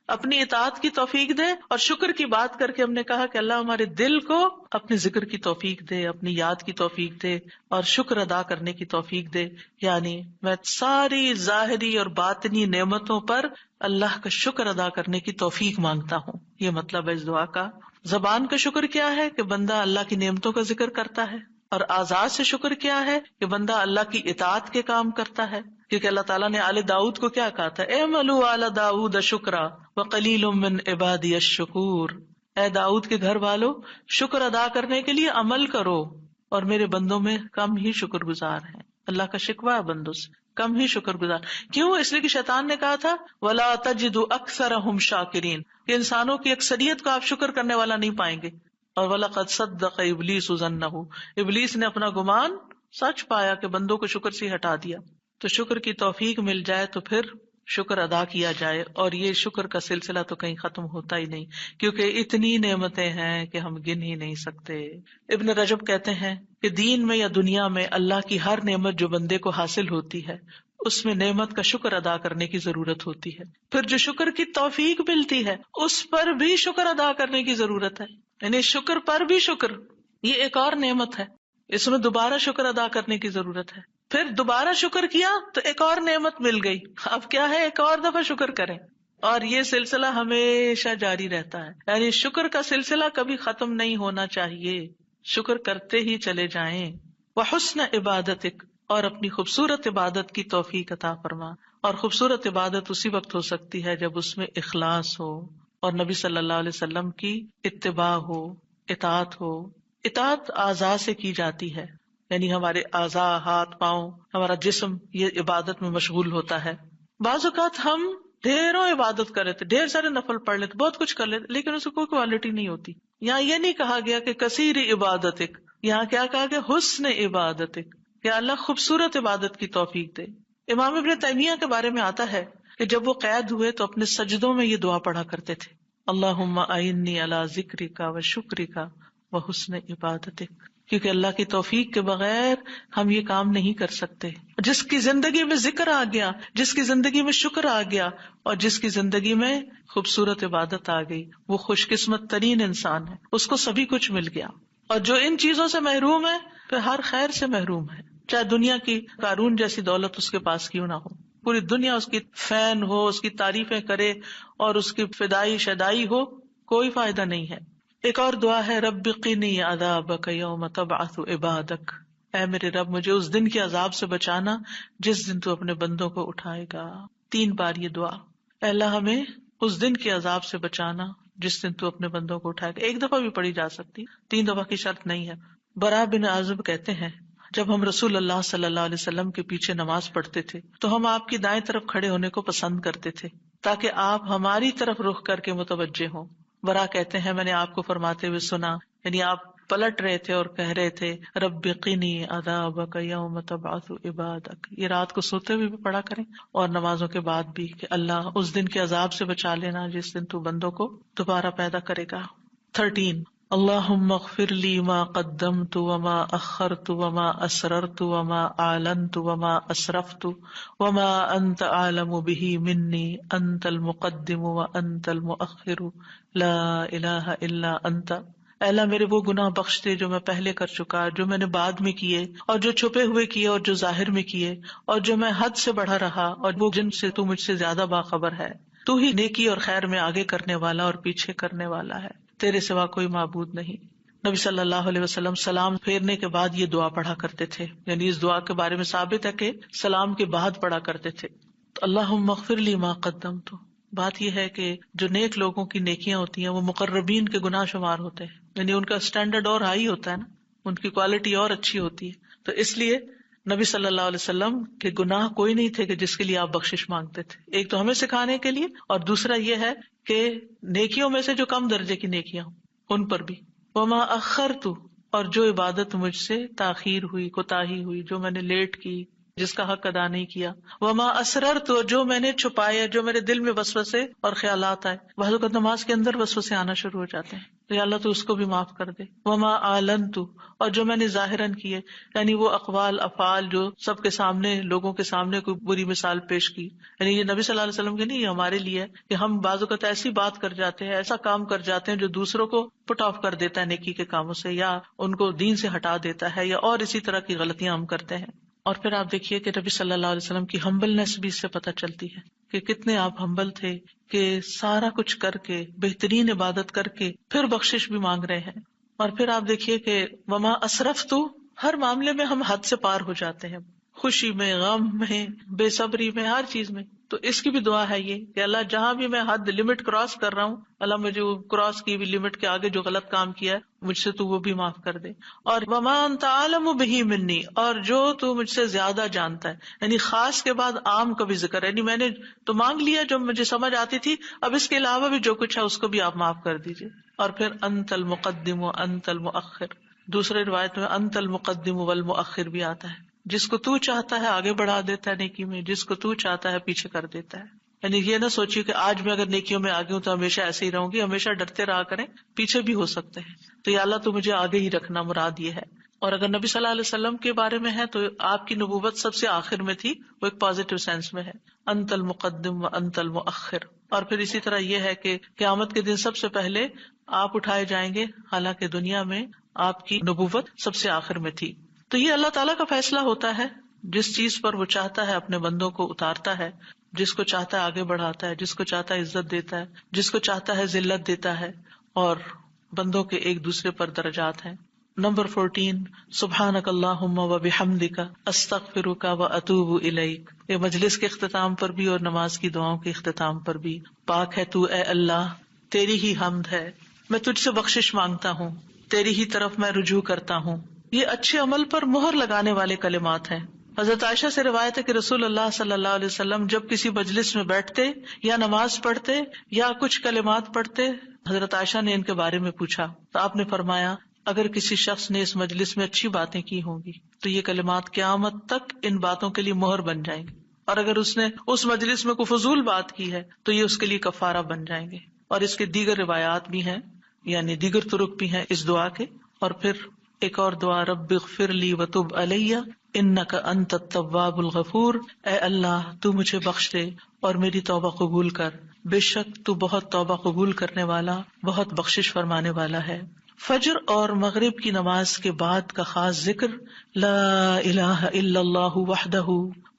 S1: اپنی اطاعت کی توفیق دے، اور شکر کی بات کر کے ہم نے کہا کہ اللہ ہمارے دل کو اپنے ذکر کی توفیق دے، اپنی یاد کی توفیق دے، اور شکر ادا کرنے کی توفیق دے. یعنی میں ساری ظاہری اور باطنی نعمتوں پر اللہ کا شکر ادا کرنے کی توفیق مانگتا ہوں. یہ مطلب ہے اس دعا کا. زبان کا شکر کیا ہے کہ بندہ اللہ کی نعمتوں کا ذکر کرتا ہے، اور اعضاء سے شکر کیا ہے کہ بندہ اللہ کی اطاعت کے کام کرتا ہے. کیونکہ اللہ تعالیٰ نے آل داؤد کو کیا کہا تھا؟ اعملوا آل داؤد شکرا وقلیل من عبادی الشکور. اے داؤد کے گھر والو، شکر ادا کرنے کے لیے عمل کرو، اور میرے بندوں میں کم ہی شکر گزار ہیں. اللہ کا شکوہ ہے بندوں سے، کم ہی شکر گزار. کیوں؟ اس لیے کہ شیطان نے کہا تھا وَلَا تَجِدُ أَكْثَرَهُمْ شَاكِرِينَ، کہ انسانوں کی اکثریت کو آپ شکر کرنے والا نہیں پائیں گے. اور وَلَقَدْ صَدَّقَ إِبْلِيسُ ظَنَّهُ، ابلیس نے اپنا گمان سچ پایا کہ بندوں کو شکر سے ہٹا دیا. تو شکر کی توفیق مل جائے تو پھر شکر ادا کیا جائے. اور یہ شکر کا سلسلہ تو کہیں ختم ہوتا ہی نہیں، کیونکہ اتنی نعمتیں ہیں کہ ہم گن ہی نہیں سکتے. ابن رجب کہتے ہیں کہ دین میں یا دنیا میں اللہ کی ہر نعمت جو بندے کو حاصل ہوتی ہے، اس میں نعمت کا شکر ادا کرنے کی ضرورت ہوتی ہے. پھر جو شکر کی توفیق ملتی ہے اس پر بھی شکر ادا کرنے کی ضرورت ہے. یعنی شکر پر بھی شکر، یہ ایک اور نعمت ہے، اس میں دوبارہ شکر ادا کرنے کی ضرورت ہے. پھر دوبارہ شکر کیا تو ایک اور نعمت مل گئی، اب کیا ہے؟ ایک اور دفعہ شکر کریں. اور یہ سلسلہ ہمیشہ جاری رہتا ہے، یعنی شکر کا سلسلہ کبھی ختم نہیں ہونا چاہیے. شکر کرتے ہی چلے جائیں. وحسن عبادتک، اور اپنی خوبصورت عبادت کی توفیق عطا فرما. اور خوبصورت عبادت اسی وقت ہو سکتی ہے جب اس میں اخلاص ہو، اور نبی صلی اللہ علیہ وسلم کی اتباع ہو، اطاعت ہو. اطاعت اعضاء سے کی جاتی ہے، یعنی ہمارے اعضاء، ہاتھ پاؤں، ہمارا جسم یہ عبادت میں مشغول ہوتا ہے. بعض اوقات ہم ڈھیروں عبادت کر لیتے، ڈھیر سارے نفل پڑھ لیتے، بہت کچھ کر لیتے، لیکن اس کو کوئی کوالٹی نہیں ہوتی. یہاں یہ نہیں کہا گیا کہ کثیر عبادتک، یہاں کیا کہا گیا؟ حسن عبادتک، کہ اللہ خوبصورت عبادت کی توفیق دے. امام ابن تیمیہ کے بارے میں آتا ہے کہ جب وہ قید ہوئے تو اپنے سجدوں میں یہ دعا پڑھا کرتے تھے، اللہم اعنی علی ذکرک و شکرک و حسن عبادتک. کیونکہ اللہ کی توفیق کے بغیر ہم یہ کام نہیں کر سکتے. جس کی زندگی میں ذکر آ گیا، جس کی زندگی میں شکر آ گیا، اور جس کی زندگی میں خوبصورت عبادت آ گئی، وہ خوش قسمت ترین انسان ہے، اس کو سبھی کچھ مل گیا. اور جو ان چیزوں سے محروم ہے پھر ہر خیر سے محروم ہے، چاہے دنیا کی قارون جیسی دولت اس کے پاس کیوں نہ ہو، پوری دنیا اس کی فین ہو، اس کی تعریفیں کرے اور اس کی فدائی شدائی ہو، کوئی فائدہ نہیں ہے. ایک اور دعا ہے رب قنی عذابک یوم تبعث عبادک، اے میرے رب مجھے اس دن کے عذاب سے بچانا جس دن تو اپنے بندوں کو اٹھائے گا. 3 بار یہ دعا، اے اللہ ہمیں اس دن کے عذاب سے بچانا جس دن تو اپنے بندوں کو اٹھائے گا. 1 دفعہ بھی پڑھی جا سکتی، 3 دفعہ کی شرط نہیں ہے. برا بن عازب کہتے ہیں جب ہم رسول اللہ صلی اللہ علیہ وسلم کے پیچھے نماز پڑھتے تھے تو ہم آپ کی دائیں طرف کھڑے ہونے کو پسند کرتے تھے تاکہ آپ ہماری طرف رخ کر کے متوجہ ہوں. برا کہتے ہیں میں نے آپ کو فرماتے ہوئے سنا، یعنی آپ پلٹ رہے تھے اور کہہ رہے تھے رب قنی عذابک یوم تبعث عبادک. یہ رات کو سوتے ہوئے بھی پڑھا کریں اور نمازوں کے بعد بھی کہ اللہ اس دن کے عذاب سے بچا لینا جس دن تو بندوں کو دوبارہ پیدا کرے گا. 13 اللہم اغفر لی ما قدمت وما اخرت وما اسررت وما اعلنت وما اسرفت وما انت اعلم به منی انت المقدم وانت المؤخر لا الہ الا انت۔ اے اللہ میرے وہ گناہ بخش دے جو میں پہلے کر چکا، جو میں نے بعد میں کیے، اور جو چھپے ہوئے کیے اور جو ظاہر میں کیے، اور جو میں حد سے بڑھا رہا اور وہ جن سے تو مجھ سے زیادہ باخبر ہے۔ تو ہی نیکی اور خیر میں آگے کرنے والا اور پیچھے کرنے والا ہے، تیرے سوا کوئی معبود نہیں۔ نبی صلی اللہ علیہ وسلم سلام پھیرنے کے بعد یہ دعا پڑھا کرتے تھے، یعنی اس دعا کے بارے میں ثابت ہے کہ سلام کے بعد پڑھا کرتے تھے۔ اللہم اغفر لی ما قدمت، بات یہ ہے کہ جو نیک لوگوں کی نیکیاں ہوتی ہیں وہ مقربین کے گناہ شمار ہوتے ہیں، یعنی ان کا سٹینڈرڈ اور ہائی ہوتا ہے نا، ان کی کوالٹی اور اچھی ہوتی ہے، تو اس لیے نبی صلی اللہ علیہ وسلم کے گناہ کوئی نہیں تھے کہ جس کے لیے آپ بخشش مانگتے تھے، ایک تو ہمیں سکھانے کے لیے، اور دوسرا یہ ہے کہ نیکیوں میں سے جو کم درجے کی نیکیاں ہوں ان پر بھی۔ وما اخرت، اور جو عبادت مجھ سے تاخیر ہوئی، کوتاہی ہوئی، جو میں نے لیٹ کی، جس کا حق ادا نہیں کیا۔ وما اسررت، جو میں نے چھپایا، جو میرے دل میں وسوسے اور خیالات آئے، بعض اوقات نماز کے اندر وسوسے آنا شروع ہو جاتے ہیں، تو یا اللہ تو اس کو بھی معاف کر دے۔ وما اعلنت، اور جو میں نے ظاہراً کیے، یعنی وہ اقوال افعال جو سب کے سامنے، لوگوں کے سامنے کوئی بری مثال پیش کی، یعنی یہ نبی صلی اللہ علیہ وسلم کے نہیں، یہ ہمارے لیے ہے کہ ہم بعض اوقات ایسی بات کر جاتے ہیں، ایسا کام کر جاتے ہیں جو دوسروں کو پٹ آف کر دیتا ہے نیکی کے کاموں سے، یا ان کو دین سے ہٹا دیتا ہے، یا اور اسی طرح کی غلطیاں ہم کرتے ہیں۔ اور پھر آپ دیکھیے کہ نبی صلی اللہ علیہ وسلم کی ہمبلنس بھی اس سے پتہ چلتی ہے کہ کتنے آپ ہمبل تھے، کہ سارا کچھ کر کے، بہترین عبادت کر کے پھر بخشش بھی مانگ رہے ہیں۔ اور پھر آپ دیکھیے کہ وما اسرفت، ہر معاملے میں ہم حد سے پار ہو جاتے ہیں، خوشی میں، غم میں، بے صبری میں، ہر چیز میں۔ تو اس کی بھی دعا ہے یہ کہ اللہ جہاں بھی میں حد لمٹ کراس کر رہا ہوں، اللہ مجھے وہ کراس کی ہوئی لمٹ کے آگے جو غلط کام کیا ہے مجھ سے تو وہ بھی معاف کر دے۔ اور وما انت عالم بہ منی، اور جو تو مجھ سے زیادہ جانتا ہے، یعنی خاص کے بعد عام کا بھی ذکر ہے، یعنی میں نے تو مانگ لیا جو مجھے سمجھ آتی تھی، اب اس کے علاوہ بھی جو کچھ ہے اس کو بھی آپ معاف کر دیجیے۔ اور پھر انت المقدم و انت المؤخر، دوسرے روایت میں انت المقدم والمؤخر بھی آتا ہے، جس کو تو چاہتا ہے آگے بڑھا دیتا ہے نیکی میں، جس کو تو چاہتا ہے پیچھے کر دیتا ہے۔ یعنی یہ نہ سوچیے کہ آج میں اگر نیکیوں میں آگے ہوں تو ہمیشہ ایسے ہی رہوں گی، ہمیشہ ڈرتے رہا کریں، پیچھے بھی ہو سکتے ہیں، تو یا اللہ تو مجھے آگے ہی رکھنا، مراد یہ ہے۔ اور اگر نبی صلی اللہ علیہ وسلم کے بارے میں ہے تو آپ کی نبوت سب سے آخر میں تھی، وہ ایک پازیٹیو سینس میں ہے، انت المقدم و انت المؤخر۔ اور پھر اسی طرح یہ ہے کہ قیامت کے دن سب سے پہلے آپ اٹھائے جائیں گے، حالانکہ دنیا میں آپ کی نبوت سب سے آخر میں تھی۔ تو یہ اللہ تعالیٰ کا فیصلہ ہوتا ہے، جس چیز پر وہ چاہتا ہے اپنے بندوں کو اتارتا ہے، جس کو چاہتا ہے آگے بڑھاتا ہے، جس کو چاہتا ہے عزت دیتا ہے، جس کو چاہتا ہے ذلت دیتا ہے، اور بندوں کے ایک دوسرے پر درجات ہیں۔ نمبر 14، سبحانک اللہم و بحمدک استغفرک و اتوب الیک۔ یہ مجلس کے اختتام پر بھی اور نماز کی دعاؤں کے اختتام پر بھی، پاک ہے تو اے اللہ، تیری ہی حمد ہے، میں تجھ سے بخشش مانگتا ہوں، تیری ہی طرف میں رجوع کرتا ہوں۔ یہ اچھے عمل پر مہر لگانے والے کلمات ہیں۔ حضرت عائشہ سے روایت ہے کہ رسول اللہ صلی اللہ علیہ وسلم جب کسی مجلس میں بیٹھتے یا نماز پڑھتے یا کچھ کلمات پڑھتے، حضرت عائشہ نے ان کے بارے میں پوچھا تو آپ نے فرمایا، اگر کسی شخص نے اس مجلس میں اچھی باتیں کی ہوں گی تو یہ کلمات قیامت تک ان باتوں کے لیے مہر بن جائیں گے، اور اگر اس نے اس مجلس میں کوئی فضول بات کی ہے تو یہ اس کے لیے کفارہ بن جائیں گے۔ اور اس کے دیگر روایات بھی ہیں، یعنی دیگر طرق بھی ہیں اس دعا کے۔ اور پھر ایک اور دعا، رب اغفر لی وتب علی انک انت التواب الغفور، اے اللہ تو مجھے بخش دے اور میری توبہ قبول کر، بے شک تو بہت توبہ قبول کرنے والا، بہت بخشش فرمانے والا ہے۔ فجر اور مغرب کی نماز کے بعد کا خاص ذکر، لا الہ الا اللہ وحدہ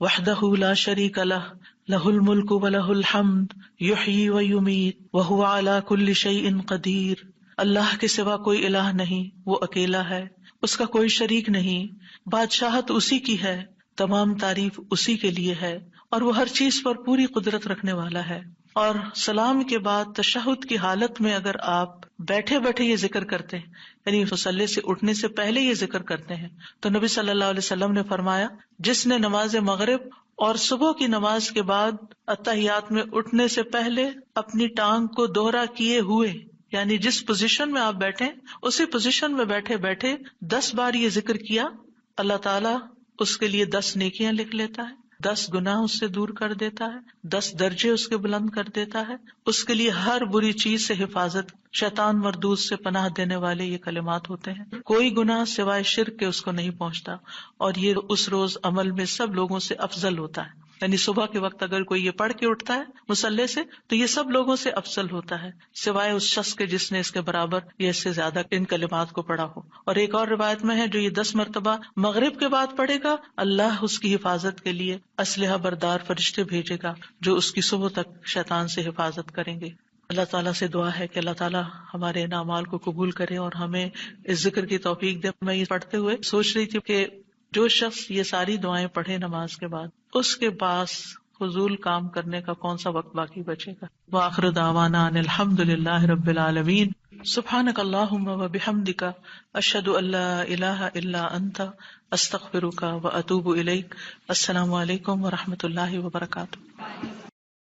S1: وحدہ لا شریک لہ، لہ الملک ولہ الحمد یحیی ویمیت وہو علی کل شیء قدیر۔ اللہ کے سوا کوئی الہ نہیں، وہ اکیلا ہے، اس کا کوئی شریک نہیں، بادشاہت اسی کی ہے، تمام تعریف اسی کے لیے ہے، اور وہ ہر چیز پر پوری قدرت رکھنے والا ہے۔ اور سلام کے بعد تشہد کی حالت میں اگر آپ بیٹھے بیٹھے یہ ذکر کرتے ہیں، یعنی مصلی سے اٹھنے سے پہلے یہ ذکر کرتے ہیں، تو نبی صلی اللہ علیہ وسلم نے فرمایا، جس نے نماز مغرب اور صبح کی نماز کے بعد اتحیات میں اٹھنے سے پہلے اپنی ٹانگ کو دوہرا کیے ہوئے، یعنی جس پوزیشن میں آپ بیٹھے اسی پوزیشن میں بیٹھے بیٹھے 10 بار یہ ذکر کیا، اللہ تعالیٰ اس کے لیے 10 نیکیاں لکھ لیتا ہے، 10 گناہ اس سے دور کر دیتا ہے، 10 درجے اس کے بلند کر دیتا ہے. اس کے لیے ہر بری چیز سے حفاظت، شیطان مردود سے پناہ دینے والے یہ کلمات ہوتے ہیں. کوئی گناہ سوائے شرک کے اس کو نہیں پہنچتا، اور یہ اس روز عمل میں سب لوگوں سے افضل ہوتا ہے. یعنی صبح کے وقت اگر کوئی یہ پڑھ کے اٹھتا ہے مصلی سے تو یہ سب لوگوں سے افضل ہوتا ہے، سوائے اس شخص کے جس نے اس کے برابر یا اس سے زیادہ ان کلمات کو پڑھا ہو. اور ایک اور روایت میں ہے جو یہ 10 مرتبہ مغرب کے بعد پڑھے گا، اللہ اس کی حفاظت کے لیے اسلحہ بردار فرشتے بھیجے گا جو اس کی صبح تک شیطان سے حفاظت کریں گے. اللہ تعالیٰ سے دعا ہے کہ اللہ تعالیٰ ہمارے ان اعمال کو قبول کرے اور ہمیں اس ذکر کی توفیق دے. میں یہ پڑھتے ہوئے سوچ رہی تھی کہ جو شخص یہ ساری دعائیں پڑھے نماز کے بعد، اس کے پاس فضول کام کرنے کا کون سا وقت باقی بچے گا. وآخر دعوانا ان الحمد للہ رب العالمین. سبحانک اللہم وبحمدک، اشہد ان لا الہ الا انت، استغفرک واتوب الیک. السلام علیکم ورحمۃ اللہ وبرکاتہ.